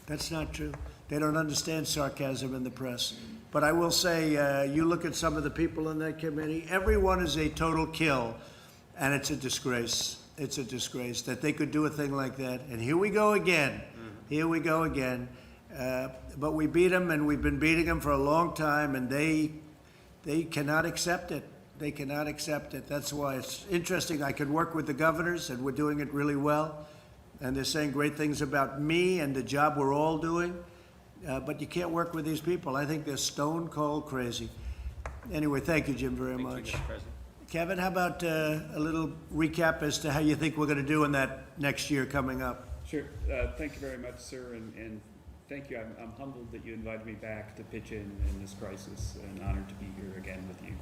that's not true. They don't understand sarcasm in the press. But I will say, you look at some of the people in that committee, everyone is a total kill, and it's a disgrace. It's a disgrace that they could do a thing like that. And here we go again. Here we go again. But we beat them, and we've been beating them for a long time, and they cannot accept it. They cannot accept it. That's why it's interesting. I could work with the governors, and we're doing it really well. And they're saying great things about me and the job we're all doing. But you can't work with these people. I think they're stone cold crazy. Anyway, thank you, Jim, very much. Thank you, Mr. President. Kevin, how about a little recap as to how you think we're going to do in that next year coming up? Sure. Thank you very much, sir, and thank you. I'm humbled that you invited me back to pitch in this crisis, and honored to be here again with you.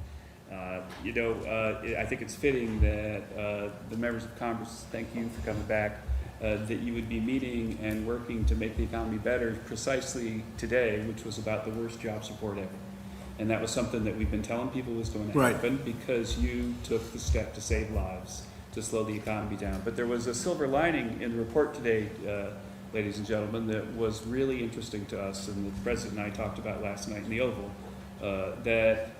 I think it's fitting that the members of Congress, thank you for coming back, that you would be meeting and working to make the economy better precisely today, which was about the worst job support ever. And that was something that we've been telling people was going to Right. happen because you took the step to save lives, to slow the economy down. But there was a silver lining in the report today, ladies and gentlemen, that was really interesting to us, and the President and I talked about last night in the Oval, that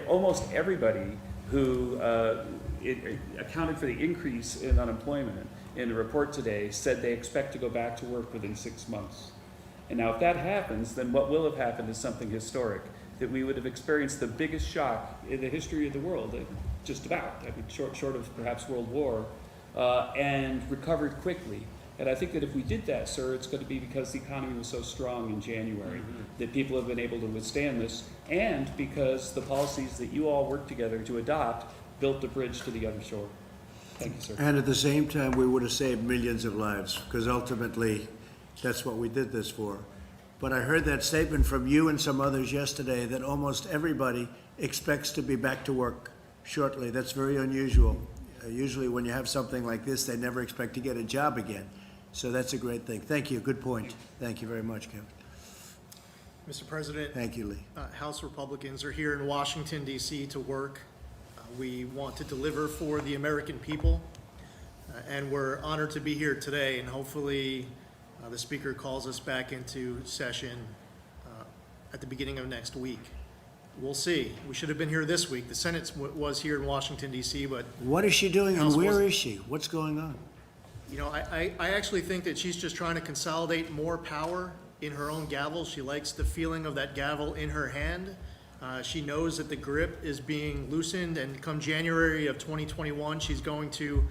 almost everybody who accounted for the increase in unemployment in the report today said they expect to go back to work within 6 months. And now if that happens, then what will have happened is something historic, that we would have experienced the biggest shock in the history of the world, just about, short of perhaps World War, and recovered quickly. And I think that if we did that, sir, it's going to be because the economy was so strong in January that people have been able to withstand this, and because the policies that you all worked together to adopt built the bridge to the other shore. Thank you, sir. And at the same time, we would have saved millions of lives, because ultimately, that's what we did this for. But I heard that statement from you and some others yesterday that almost everybody expects to be back to work shortly. That's very unusual. Usually when you have something like this, they never expect to get a job again. So that's a great thing. Thank you. Good point. Thank you very much, Kevin. Mr. President, Thank you, Lee. House Republicans are here in Washington, D.C. to work. We want to deliver for the American people, and we're honored to be here today, and hopefully the Speaker calls us back into session at the beginning of next week. We'll see. We should have been here this week. The Senate was here in Washington, D.C., but What is she doing and House where wasn't. is she? What's going on? you know, I actually think that she's just trying to consolidate more power in her own gavel. She likes the feeling of that gavel in her hand. She knows that the grip is being loosened, and come January of 2021, she's going to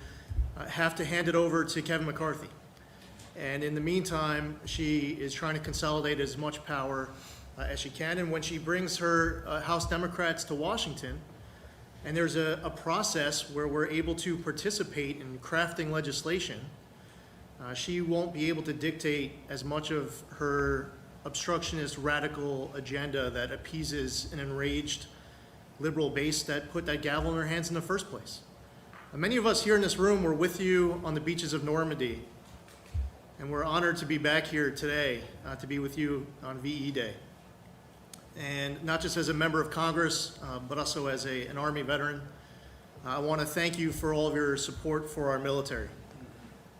have to hand it over to Kevin McCarthy. And in the meantime, she is trying to consolidate as much power as she can. And when she brings her House Democrats to Washington, and there's a process where we're able to participate in crafting legislation, she won't be able to dictate as much of her obstructionist radical agenda that appeases an enraged liberal base that put that gavel in her hands in the first place. Many of us here in this room were with you on the beaches of Normandy, and we're honored to be back here today to be with you on VE Day. And not just as a member of Congress, but also as an Army veteran, I want to thank you for all of your support for our military.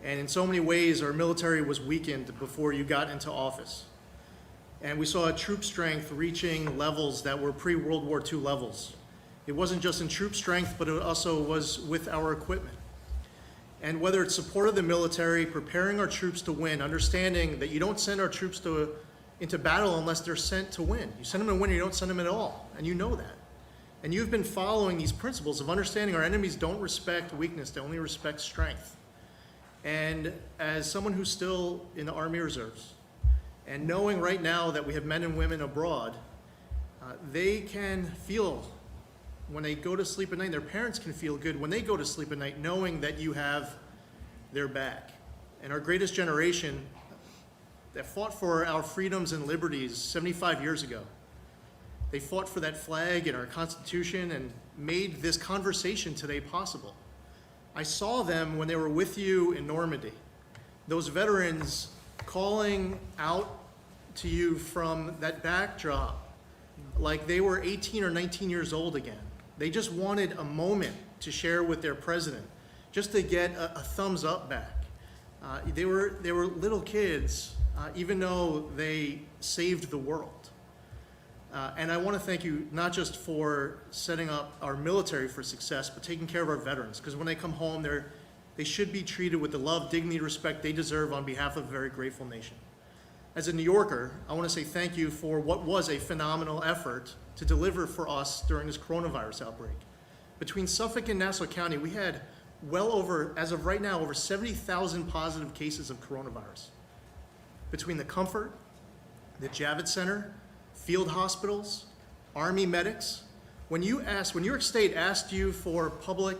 And in so many ways, our military was weakened before you got into office. And we saw a troop strength reaching levels that were pre-World War II levels. It wasn't just in troop strength, but it also was with our equipment. And whether it's support of the military, preparing our troops to win, understanding that you don't send our troops into battle unless they're sent to win. You send them to win, or you don't send them at all, and you know that. And you've been following these principles of understanding our enemies don't respect weakness, they only respect strength. And as someone who's still in the Army Reserves, and knowing right now that we have men and women abroad, they can feel when they go to sleep at night, their parents can feel good when they go to sleep at night knowing that you have their back. And our greatest generation that fought for our freedoms and liberties 75 years ago, they fought for that flag and our Constitution and made this conversation today possible. I saw them when they were with you in Normandy, those veterans calling out to you from that backdrop like they were 18 or 19 years old again. They just wanted a moment to share with their president, just to get a thumbs up back. They were little kids, even though they saved the world. And I want to thank you not just for setting up our military for success, but taking care of our veterans, because when they come home, they should be treated with the love, dignity, respect they deserve on behalf of a very grateful nation. As a New Yorker, I want to say thank you for what was a phenomenal effort to deliver for us during this coronavirus outbreak. Between Suffolk and Nassau County, we had well over, as of right now, over 70,000 positive cases of coronavirus. Between the Comfort, the Javits Center, field hospitals, Army medics, When New York State asked you for public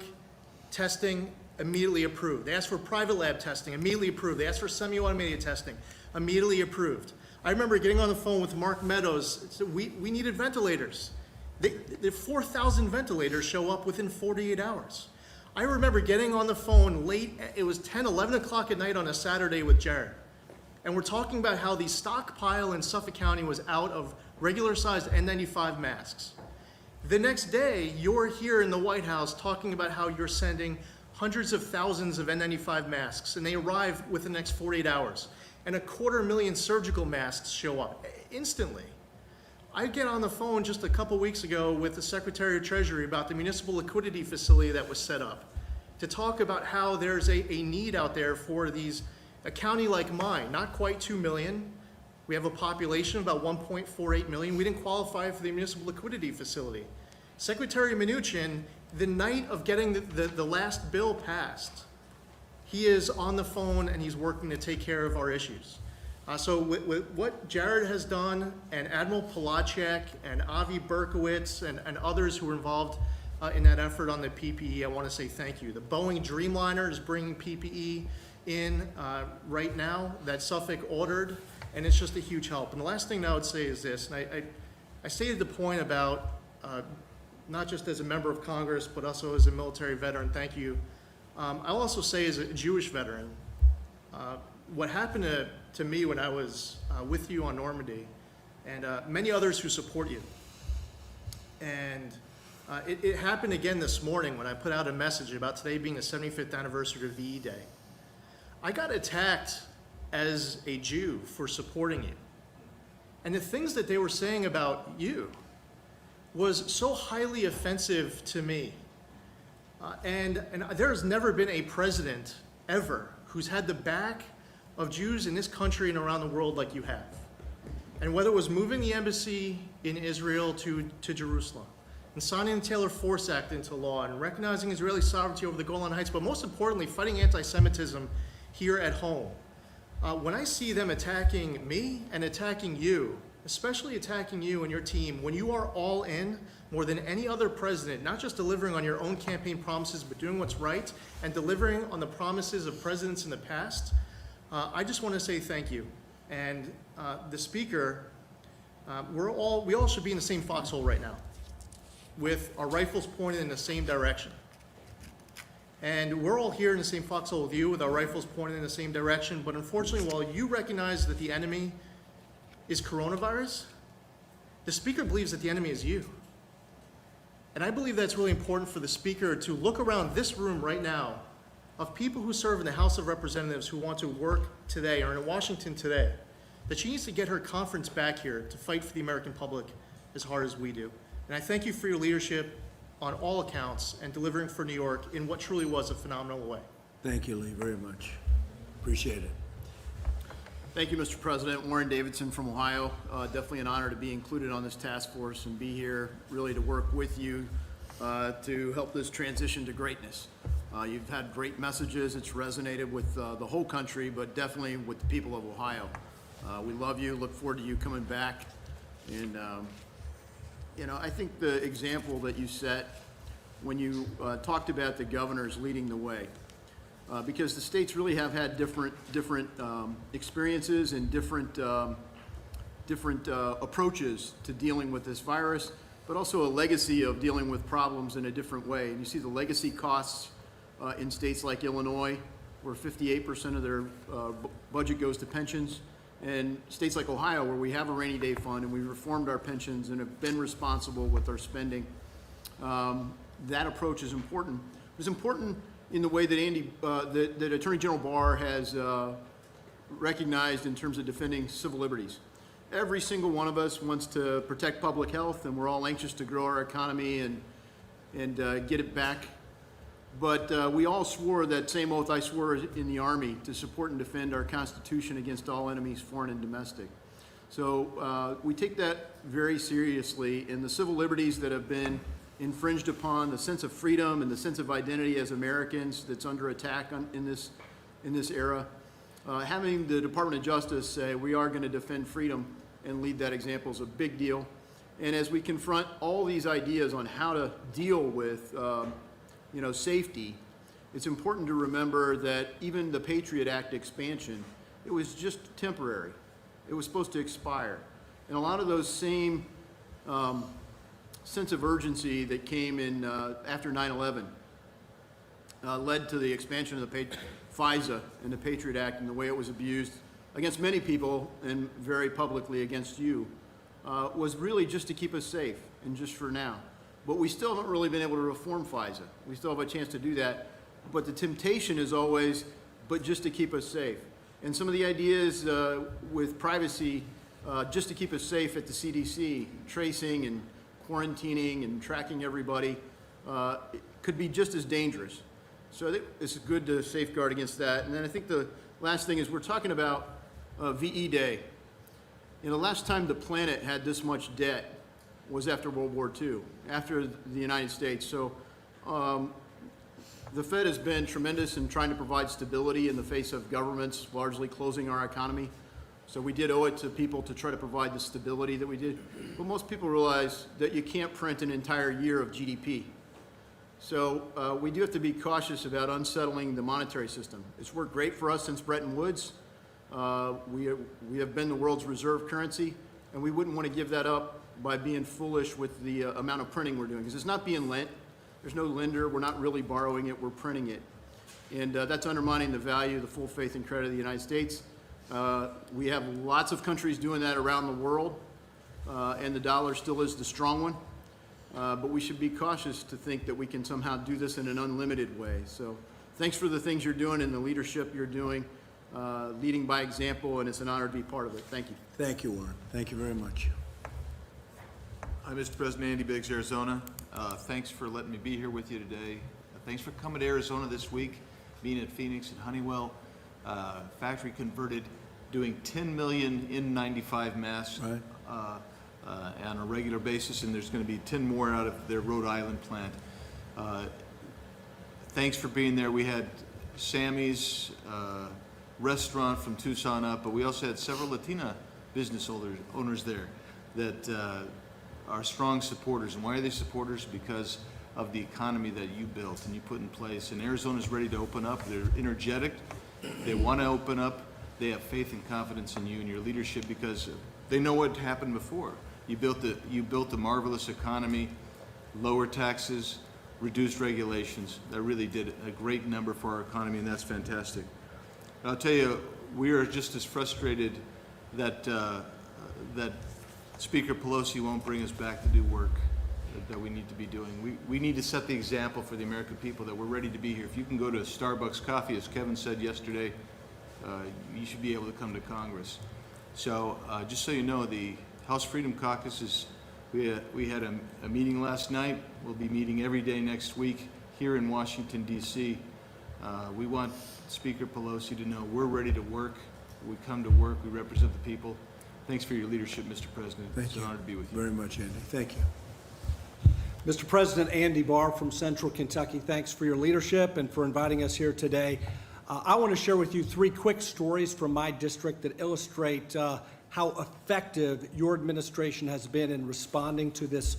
testing, immediately approved. They asked for private lab testing, immediately approved. They asked for semi-automated testing, immediately approved. I remember getting on the phone with Mark Meadows. We needed ventilators. The 4,000 ventilators show up within 48 hours. I remember getting on the phone late, it was 10, 11 o'clock at night on a Saturday with Jared. And we're talking about how the stockpile in Suffolk County was out of regular-sized N95 masks. The next day, you're here in the White House talking about how you're sending hundreds of thousands of N95 masks, and they arrive within the next 48 hours. And 250,000 surgical masks show up instantly. I get on the phone just a couple weeks ago with the Secretary of Treasury about the municipal liquidity facility that was set up to talk about how there's a need out there for a county like mine, not quite 2 million. We have a population of about 1.48 million. We didn't qualify for the municipal liquidity facility. Secretary Mnuchin, the night of getting the last bill passed, he is on the phone and he's working to take care of our issues. So with what Jared has done, and Admiral Polacek and Avi Berkowitz and others who were involved in that effort on the PPE, I want to say thank you. The Boeing Dreamliner is bringing PPE in right now that Suffolk ordered, and it's just a huge help. And the last thing I would say is this, and I stated the point about not just as a member of Congress, but also as a military veteran, thank you. I'll also say as a Jewish veteran, what happened to me when I was with you on Normandy, and many others who support you. And it happened again this morning when I put out a message about today being the 75th anniversary of VE Day. I got attacked as a Jew for supporting you. And the things that they were saying about you was so highly offensive to me. And there has never been a president ever who's had the back of Jews in this country and around the world like you have. And whether it was moving the embassy in Israel to Jerusalem, and signing the Taylor Force Act into law, and recognizing Israeli sovereignty over the Golan Heights, but most importantly, fighting anti-Semitism here at home. When I see them attacking me and attacking you, especially attacking you and your team, when you are all in more than any other president, not just delivering on your own campaign promises, but doing what's right and delivering on the promises of presidents in the past, I just want to say thank you. And the Speaker, we all should be in the same foxhole right now, with our rifles pointed in the same direction. And we're all here in the same foxhole with you, with our rifles pointed in the same direction. But unfortunately, while you recognize that the enemy is coronavirus, the Speaker believes that the enemy is you. And I believe that's really important for the Speaker to look around this room right now of people who serve in the House of Representatives who want to work today or in Washington today, that she needs to get her conference back here to fight for the American public as hard as we do. And I thank you for your leadership on all accounts and delivering for New York in what truly was a phenomenal way. Thank you, Lee, very much. Appreciate it. Thank you, Mr. President. Warren Davidson from Ohio. Definitely an honor to be included on this task force and be here really to work with you to help this transition to greatness. You've had great messages. It's resonated with the whole country, but definitely with the people of Ohio. We love you, look forward to you coming back. And, I think the example that you set when you talked about the governors leading the way, because the states really have had different experiences and different approaches to dealing with this virus, but also a legacy of dealing with problems in a different way. And you see the legacy costs in states like Illinois, where 58% of their budget goes to pensions, and states like Ohio, where we have a rainy day fund and we reformed our pensions and have been responsible with our spending. That approach is important. It was important in the way that that Attorney General Barr has recognized in terms of defending civil liberties. Every single one of us wants to protect public health, and we're all anxious to grow our economy and get it back. But we all swore that same oath I swore in the Army to support and defend our Constitution against all enemies, foreign and domestic. So we take that very seriously, and the civil liberties that have been infringed upon, the sense of freedom and the sense of identity as Americans that's under attack in this era. Having the Department of Justice say we are going to defend freedom and lead that example is a big deal. And as we confront all these ideas on how to deal with, safety, it's important to remember that even the Patriot Act expansion, it was just temporary. It was supposed to expire. And a lot of those same sense of urgency that came in after 9/11 led to the expansion of the FISA and the Patriot Act and the way it was abused against many people and very publicly against you, was really just to keep us safe and just for now. But we still haven't really been able to reform FISA. We still have a chance to do that. But the temptation is always, but just to keep us safe. And some of the ideas with privacy, just to keep us safe at the CDC, tracing and quarantining and tracking everybody, could be just as dangerous. So I think it's good to safeguard against that. And then I think the last thing is we're talking about VE Day. The last time the planet had this much debt was after World War II, after the United States. So the Fed has been tremendous in trying to provide stability in the face of governments largely closing our economy. So we did owe it to people to try to provide the stability that we did. But most people realize that you can't print an entire year of GDP. So we do have to be cautious about unsettling the monetary system. It's worked great for us since Bretton Woods. We have been the world's reserve currency, and we wouldn't want to give that up by being foolish with the amount of printing we're doing, because it's not being lent. There's no lender. We're not really borrowing it. We're printing it. And that's undermining the value, the full faith and credit of the United States. We have lots of countries doing that around the world, and the dollar still is the strong one. But we should be cautious to think that we can somehow do this in an unlimited way. So thanks for the things you're doing and the leadership you're doing, leading by example, and it's an honor to be part of it. Thank you. Thank you, Warren. Thank you very much. Hi, Mr. President. Andy Biggs, Arizona. Thanks for letting me be here with you today. Thanks for coming to Arizona this week, being at Phoenix and Honeywell. Factory converted, doing 10 million N95 masks Right. On a regular basis, and there's going to be 10 more out of their Rhode Island plant. Thanks for being there. We had Sammy's restaurant from Tucson up, but we also had several Latina business owners there that are strong supporters. And why are they supporters? Because of the economy that you built and you put in place. And Arizona's ready to open up. They're energetic. They want to open up. They have faith and confidence in you and your leadership because they know what happened before. You built a marvelous economy, lower taxes, reduced regulations. That really did a great number for our economy, and that's fantastic. And I'll tell you, we are just as frustrated that that Speaker Pelosi won't bring us back to do work that we need to be doing. We need to set the example for the American people that we're ready to be here. If you can go to Starbucks coffee, as Kevin said yesterday, you should be able to come to Congress. So just so you know, the House Freedom Caucus we had a meeting last night. We'll be meeting every day next week here in Washington, D.C. We want Speaker Pelosi to know we're ready to work. We come to work. We represent the people. Thanks for your leadership, Mr. President. Thank It's you an honor to be with you. very much, Andy. Thank you. Mr. President, Andy Barr from Central Kentucky, thanks for your leadership and for inviting us here today. I want to share with you 3 quick stories from my district that illustrate how effective your administration has been in responding to this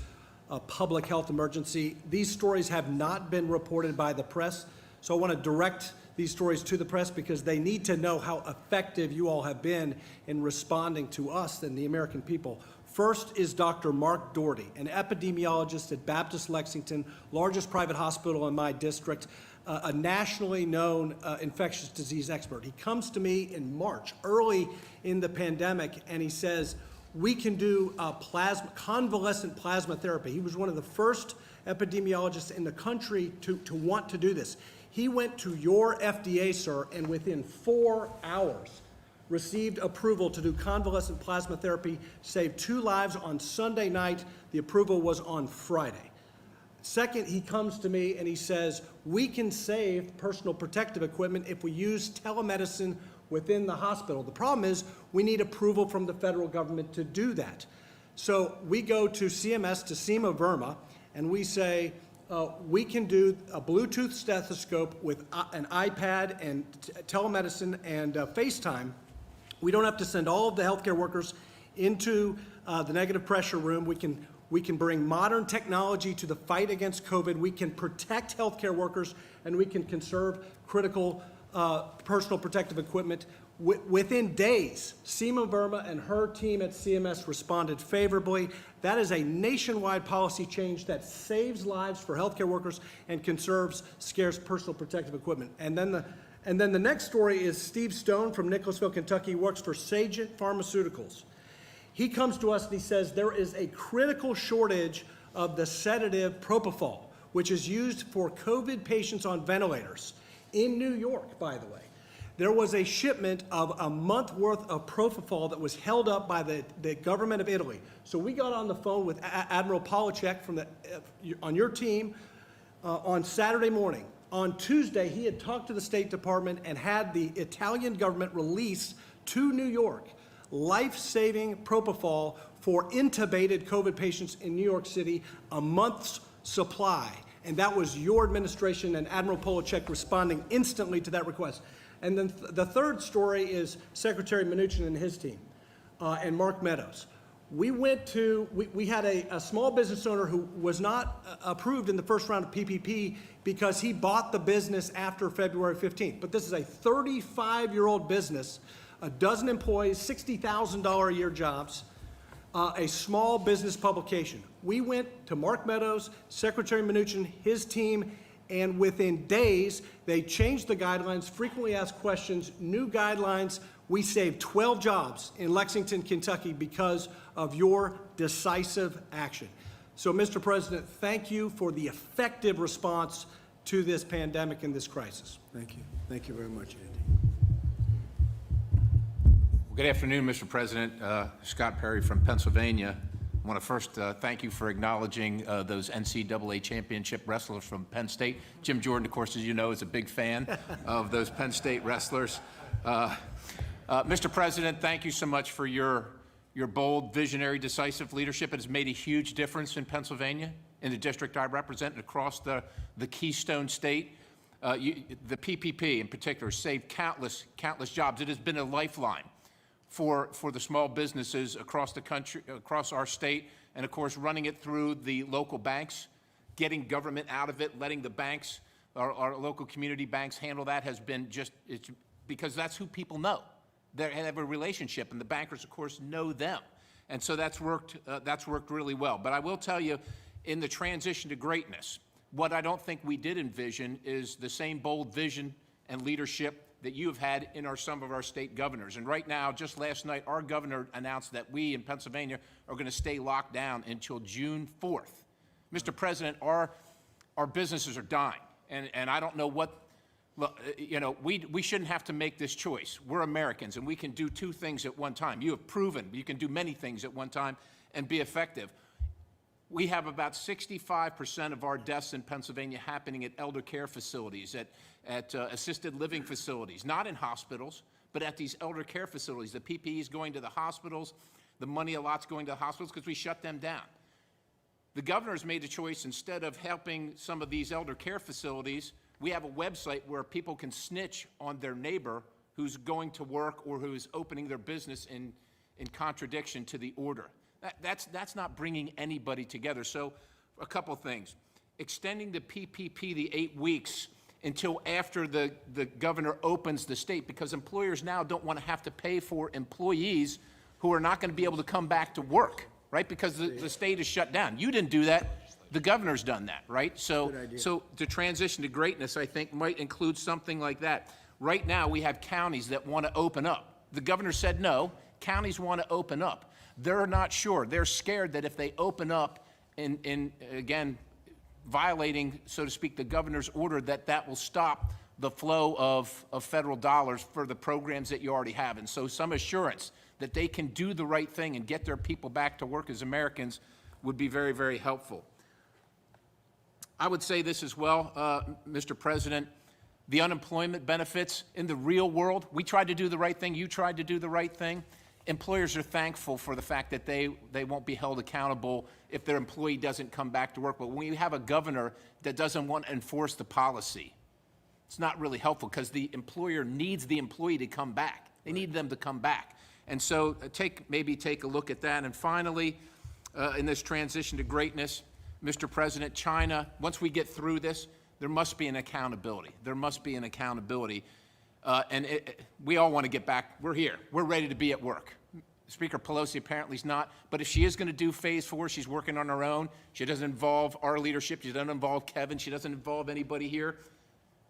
public health emergency. These stories have not been reported by the press, so I want to direct these stories to the press because they need to know how effective you all have been in responding to us and the American people. First is Dr. Mark Doherty, an epidemiologist at Baptist Lexington, largest private hospital in my district, a nationally known infectious disease expert. He comes to me in March, early in the pandemic, and he says, we can do convalescent plasma therapy. He was one of the first epidemiologists in the country to want to do this. He went to your FDA, sir, and within 4 hours received approval to do convalescent plasma therapy, saved 2 lives on Sunday night. The approval was on Friday. Second, he comes to me and he says, we can save personal protective equipment if we use telemedicine within the hospital. The problem is we need approval from the federal government to do that. So we go to CMS, to SEMA Verma, and we say, we can do a Bluetooth stethoscope with an iPad and telemedicine and FaceTime. We don't have to send all of the healthcare workers into the negative pressure room. We can bring modern technology to the fight against COVID. We can protect healthcare workers, and we can conserve critical personal protective equipment. Within days, Seema Verma and her team at CMS responded favorably. That is a nationwide policy change that saves lives for healthcare workers and conserves scarce personal protective equipment. And then the next story is Steve Stone from Nicholasville, Kentucky, works for Sagent Pharmaceuticals. He comes to us and he says there is a critical shortage of the sedative propofol, which is used for COVID patients on ventilators in New York, by the way. There was a shipment of a month worth of propofol that was held up by the government of Italy. So we got on the phone with Admiral Polacek from on your team on Saturday morning. On Tuesday, he had talked to the State Department and had the Italian government release to New York life-saving propofol for intubated COVID patients in New York City, a month's supply. And that was your administration and Admiral Polacek responding instantly to that request. And then the third story is Secretary Mnuchin and his team, and Mark Meadows. We had a small business owner who was not approved in the first round of PPP because he bought the business after February 15th. But this is a 35-year-old business, a dozen employees, $60,000 a year jobs, a small business publication. We went to Mark Meadows, Secretary Mnuchin, his team, and within days, they changed the guidelines, frequently asked questions, new guidelines. We saved 12 jobs in Lexington, Kentucky because of your decisive action. So, Mr. President, thank you for the effective response to this pandemic and this crisis. Thank you. Thank you very much, Andy. Good afternoon, Mr. President. Scott Perry from Pennsylvania. I want to first thank you for acknowledging those NCAA championship wrestlers from Penn State. Jim Jordan, of course, as you know, is a big fan of those Penn State wrestlers. Mr. President, thank you so much for your bold, visionary, decisive leadership. It has made a huge difference in Pennsylvania, in the district I represent, and across the Keystone State. The PPP in particular saved countless jobs. It has been a lifeline for the small businesses across the country, across our state, and of course running it through the local banks, getting government out of it, letting the banks, our local community banks handle that has been it's because that's who people know. They have a relationship, and the bankers, of course, know them. And so that's worked really well. But I will tell you, in the transition to greatness, what I don't think we did envision is the same bold vision and leadership that you have had in some of our state governors. And right now, just last night, our governor announced that we in Pennsylvania are going to stay locked down until June 4th. Mr. President, our businesses are dying. And I don't know what, we shouldn't have to make this choice. We're Americans, and we can do two things at one time. You have proven you can do many things at one time and be effective. We have about 65% of our deaths in Pennsylvania happening at elder care facilities, at assisted living facilities, not in hospitals, but at these elder care facilities. The PPE is going to the hospitals. The money a lot's going to the hospitals because we shut them down. The governor's made a choice, instead of helping some of these elder care facilities, we have a website where people can snitch on their neighbor who's going to work or who is opening their business in contradiction to the order. That's not bringing anybody together. So a couple things. Extending the PPP, the 8 weeks, until after the governor opens the state, because employers now don't want to have to pay for employees who are not going to be able to come back to work, right? Because the state is shut down. You didn't do that. The governor's done that, right? So the transition to greatness, I think, might include something like that. Right now, we have counties that want to open up. The governor said no. Counties want to open up. They're not sure. They're scared that if they open up in again, violating, so to speak, the governor's order, that will stop the flow of federal dollars for the programs that you already have. And so some assurance that they can do the right thing and get their people back to work as Americans would be very, very helpful. I would say this as well, Mr. President. The unemployment benefits in the real world, we tried to do the right thing, you tried to do the right thing. Employers are thankful for the fact that they won't be held accountable if their employee doesn't come back to work. But when you have a governor that doesn't want to enforce the policy, it's not really helpful because the employer needs the employee to come back. They need them to come back. And so maybe take a look at that. And finally, in this transition to greatness, Mr. President, China, once we get through this, there must be an accountability. There must be an accountability. We all want to get back. We're here. We're ready to be at work. Speaker Pelosi apparently is not, but if she is going to do phase 4, she's working on her own. She doesn't involve our leadership. She doesn't involve Kevin. She doesn't involve anybody here.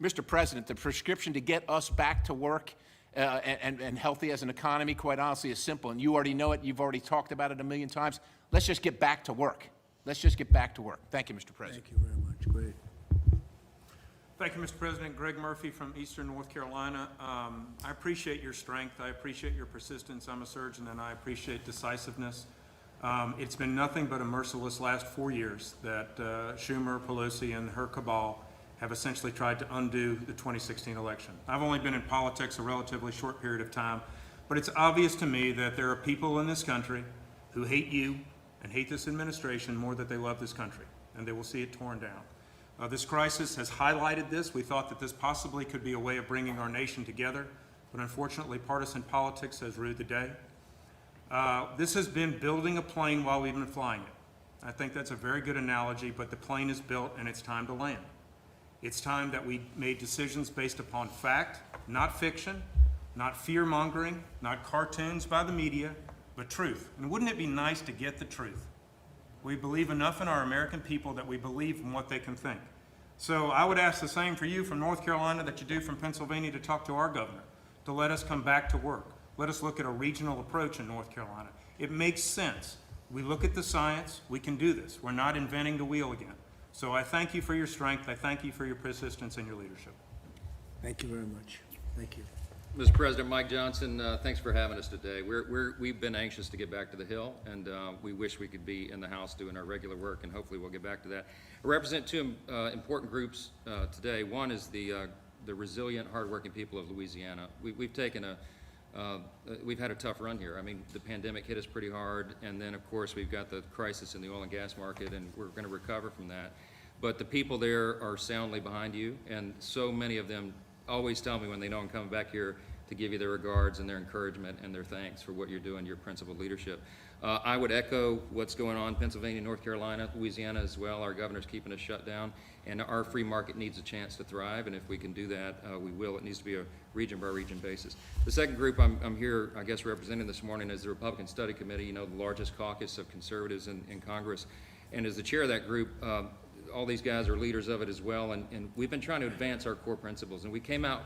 Mr. President, the prescription to get us back to work and healthy as an economy, quite honestly, is simple. And you already know it. You've already talked about it a million times. Let's just get back to work. Let's just get back to work. Thank you, Mr. President. Thank you very much. Great. Thank you, Mr. President. Greg Murphy from Eastern North Carolina. I appreciate your strength. I appreciate your persistence. I'm a surgeon, and I appreciate decisiveness. It's been nothing but a merciless last 4 years that Schumer, Pelosi, and her cabal have essentially tried to undo the 2016 election. I've only been in politics a relatively short period of time, but it's obvious to me that there are people in this country who hate you and hate this administration more than they love this country, and they will see it torn down. This crisis has highlighted this. We thought that this possibly could be a way of bringing our nation together, but unfortunately partisan politics has ruled the day. This has been building a plane while we've been flying it. I think that's a very good analogy, but the plane is built and it's time to land. It's time that we made decisions based upon fact, not fiction, not fear-mongering, not cartoons by the media, but truth. And wouldn't it be nice to get the truth? We believe enough in our American people that we believe in what they can think. So I would ask the same for you from North Carolina that you do from Pennsylvania to talk to our governor, to let us come back to work. Let us look at a regional approach in North Carolina. It makes sense. We look at the science. We can do this. We're not inventing the wheel again. So I thank you for your strength. I thank you for your persistence and your leadership. Thank you very much. Thank you. Mr. President, Mike Johnson, thanks for having us today. We've been anxious to get back to the Hill, and we wish we could be in the House doing our regular work, and hopefully we'll get back to that. I represent two important groups today. One is the resilient, hardworking people of Louisiana. We've had a tough run here. I mean, the pandemic hit us pretty hard, and then, of course, we've got the crisis in the oil and gas market, and we're going to recover from that. But the people there are soundly behind you, and so many of them always tell me when they know I'm coming back here to give you their regards and their encouragement and their thanks for what you're doing, your principled leadership. I would echo what's going on in Pennsylvania, North Carolina, Louisiana as well. Our governor's keeping us shut down, and our free market needs a chance to thrive, and if we can do that, we will. It needs to be a region-by-region basis. The second group I'm here, I guess, representing this morning is the Republican Study Committee, you know, the largest caucus of conservatives in Congress. And as the chair of that group, all these guys are leaders of it as well, and we've been trying to advance our core principles. And we came out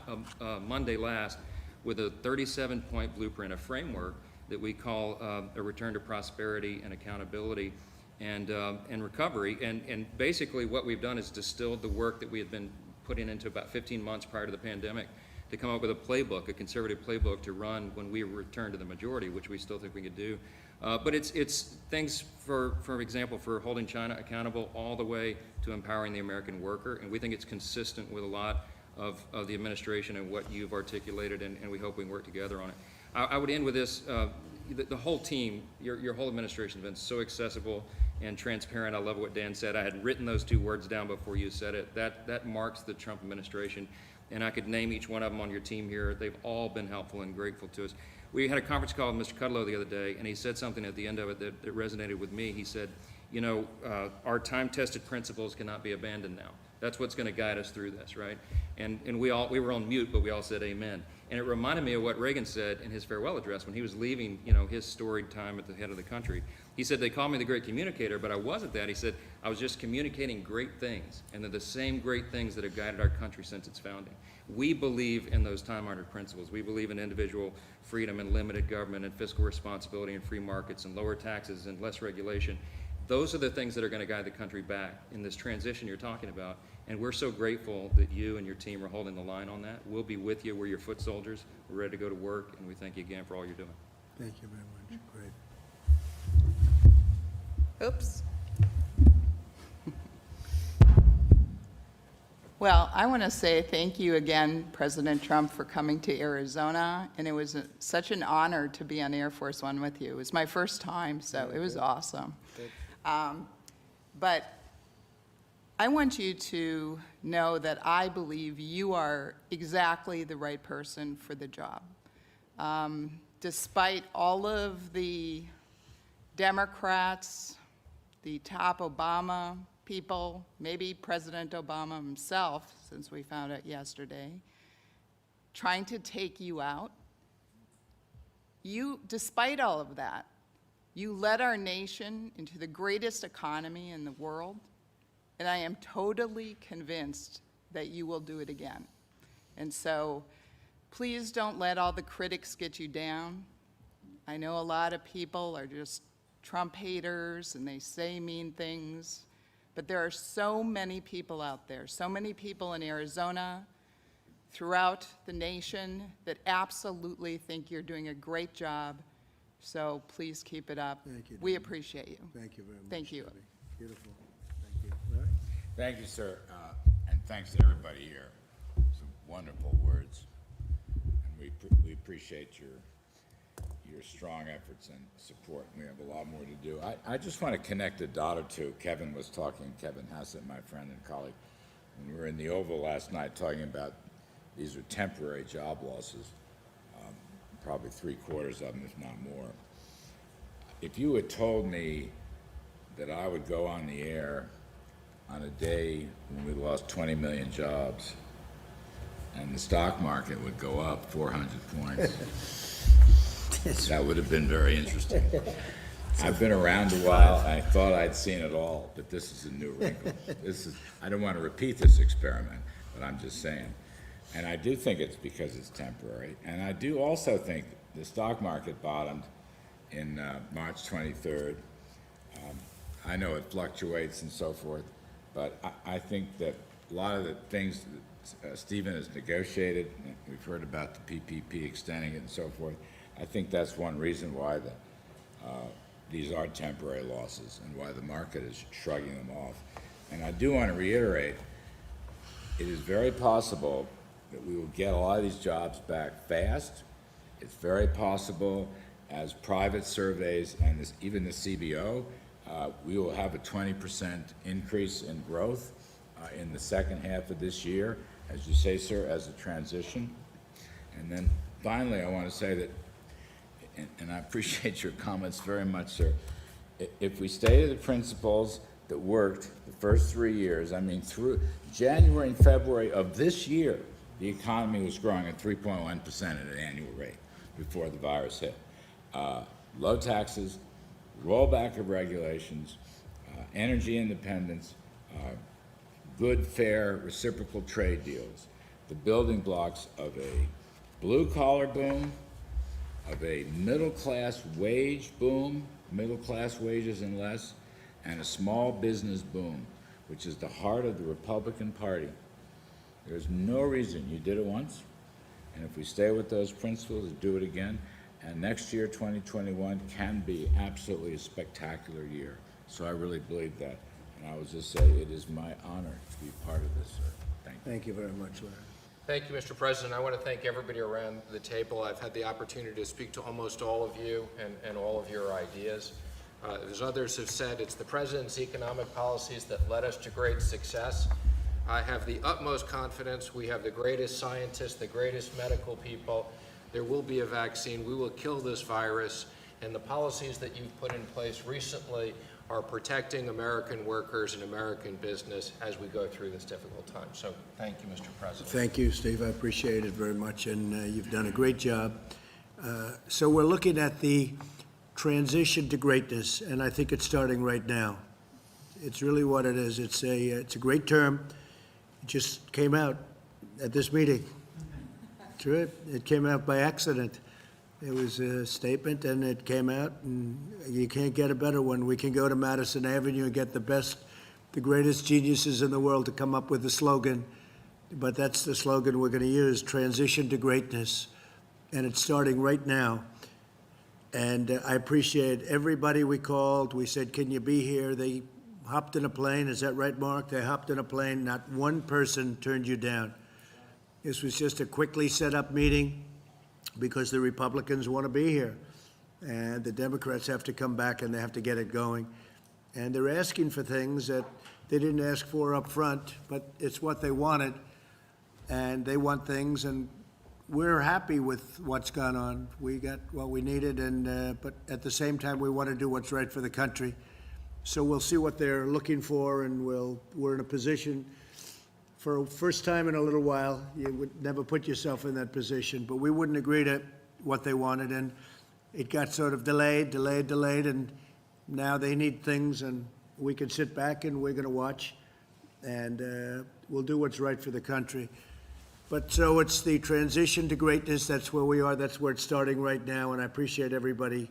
Monday last with a 37-point blueprint, a framework that we call a return to prosperity and accountability and recovery. And basically what we've done is distilled the work that we had been putting into about 15 months prior to the pandemic to come up with a playbook, a conservative playbook to run when we return to the majority, which we still think we could do. But it's things, for example, for holding China accountable all the way to empowering the American worker. And we think it's consistent with a lot of the administration and what you've articulated, and we hope we can work together on it. I would end with this. The whole team, your whole administration has been so accessible and transparent. I love what Dan said. I had written those two words down before you said it. That marks the Trump administration. And I could name each one of them on your team here. They've all been helpful and grateful to us. We had a conference call with Mr. Kudlow the other day, and he said something at the end of it that resonated with me. He said, you know, our time-tested principles cannot be abandoned now. That's what's going to guide us through this, right? And we were on mute, but we all said amen. And it reminded me of what Reagan said in his farewell address when he was leaving, you know, his storied time at the head of the country. He said, they called me the great communicator, but I wasn't that. He said, I was just communicating great things, and they're the same great things that have guided our country since its founding. We believe in those time-honored principles. We believe in individual freedom and limited government and fiscal responsibility and free markets and lower taxes and less regulation. Those are the things that are going to guide the country back in this transition you're talking about. And we're so grateful that you and your team are holding the line on that. We'll be with you. We're your foot soldiers. We're ready to go to work, and we thank you again for all you're doing. Thank you very much. Great. Oops. Well, I want to say thank you again, President Trump, for coming to Arizona, and it was such an honor to be on Air Force One with you. It was my first time, so it was awesome. But I want you to know that I believe you are exactly the right person for the job. despite all of the Democrats, the top Obama people, maybe President Obama himself, since we found out yesterday, trying to take you out, despite all of that, you led our nation into the greatest economy in the world, and I am totally convinced that you will do it again. And so, please don't let all the critics get you down. I know a lot of people are just Trump haters and they say mean things, but there are so many people out there, so many people in Arizona, throughout the nation, that absolutely think you're doing a great job. So please keep it up. Thank you, We Debbie. appreciate you. Thank you very much. Thank you. Debbie. Beautiful. Thank you. Larry? Thank you, sir, and thanks to everybody here. Some wonderful words, and we appreciate your strong efforts and support. We have a lot more to do. I just want to connect a dot or two. Kevin was talking, Kevin Hassett, my friend and colleague, when we were in the Oval last night talking about these are temporary job losses, probably 3/4 of them, if not more. If you had told me that I would go on the air on a day when we lost 20 million jobs and the stock market would go up 400 points, that would have been very interesting. I've been around a while. I thought I'd seen it all, but this is a new wrinkle. I don't want to repeat this experiment, but I'm just saying. And I do think it's because it's temporary. And I do also think the stock market bottomed in March 23rd. I know it fluctuates and so forth, but I think that a lot of the things that Stephen has negotiated, we've heard about the PPP extending it and so forth, I think that's one reason why these are temporary losses and why the market is shrugging them off. And I do want to reiterate, it is very possible that we will get a lot of these jobs back fast. It's very possible, as private surveys and even the CBO, we will have a 20% increase in growth in the second half of this year, as you say, sir, as a transition. And then finally, I want to say that, and I appreciate your comments very much, sir, if we stay to the principles that worked the first 3 years, I mean, through January and February of this year, the economy was growing at 3.1% at an annual rate before the virus hit. Low taxes, rollback of regulations, energy independence, good, fair, reciprocal trade deals, the building blocks of a blue-collar boom, of a middle-class wage boom, middle-class wages and less, and a small business boom, which is the heart of the Republican Party. There's no reason. You did it once, and if we stay with those principles and do it again, and next year, 2021, can be absolutely a spectacular year. So I really believe that. And I will just say it is my honor to be part of this, sir. Thank you. Thank you very much, Larry. Thank you, Mr. President. I want to thank everybody around the table. I've had the opportunity to speak to almost all of you and all of your ideas. As others have said, it's the President's economic policies that led us to great success. I have the utmost confidence. We have the greatest scientists, the greatest medical people. There will be a vaccine. We will kill this virus. And the policies that you've put in place recently are protecting American workers and American business as we go through this difficult time. So thank you, Mr. President. Thank you, Steve. I appreciate it very much, and you've done a great job. So we're looking at the transition to greatness, and I think it's starting right now. It's really what it is. It's a great term. It just came out at this meeting. True. It came out by accident. It was a statement, and it came out, and you can't get a better one. We can go to Madison Avenue and get the greatest geniuses in the world to come up with a slogan, but that's the slogan we're going to use, transition to greatness, and it's starting right now. And I appreciate everybody we called. We said, can you be here? They hopped in a plane. Is that right, Mark? They hopped in a plane. Not one person turned you down. This was just a quickly set up meeting because the Republicans want to be here. And the Democrats have to come back and they have to get it going. And they're asking for things that they didn't ask for up front, but it's what they wanted. And they want things, and we're happy with what's gone on. We got what we needed, and but at the same time, we want to do what's right for the country. So we'll see what they're looking for, and we're in a position for first time in a little while. You would never put yourself in that position, but we wouldn't agree to what they wanted, and it got sort of delayed, and now they need things, and we can sit back and we're going to watch, and we'll do what's right for the country. But so it's the transition to greatness. That's where we are. That's where it's starting right now, and I appreciate everybody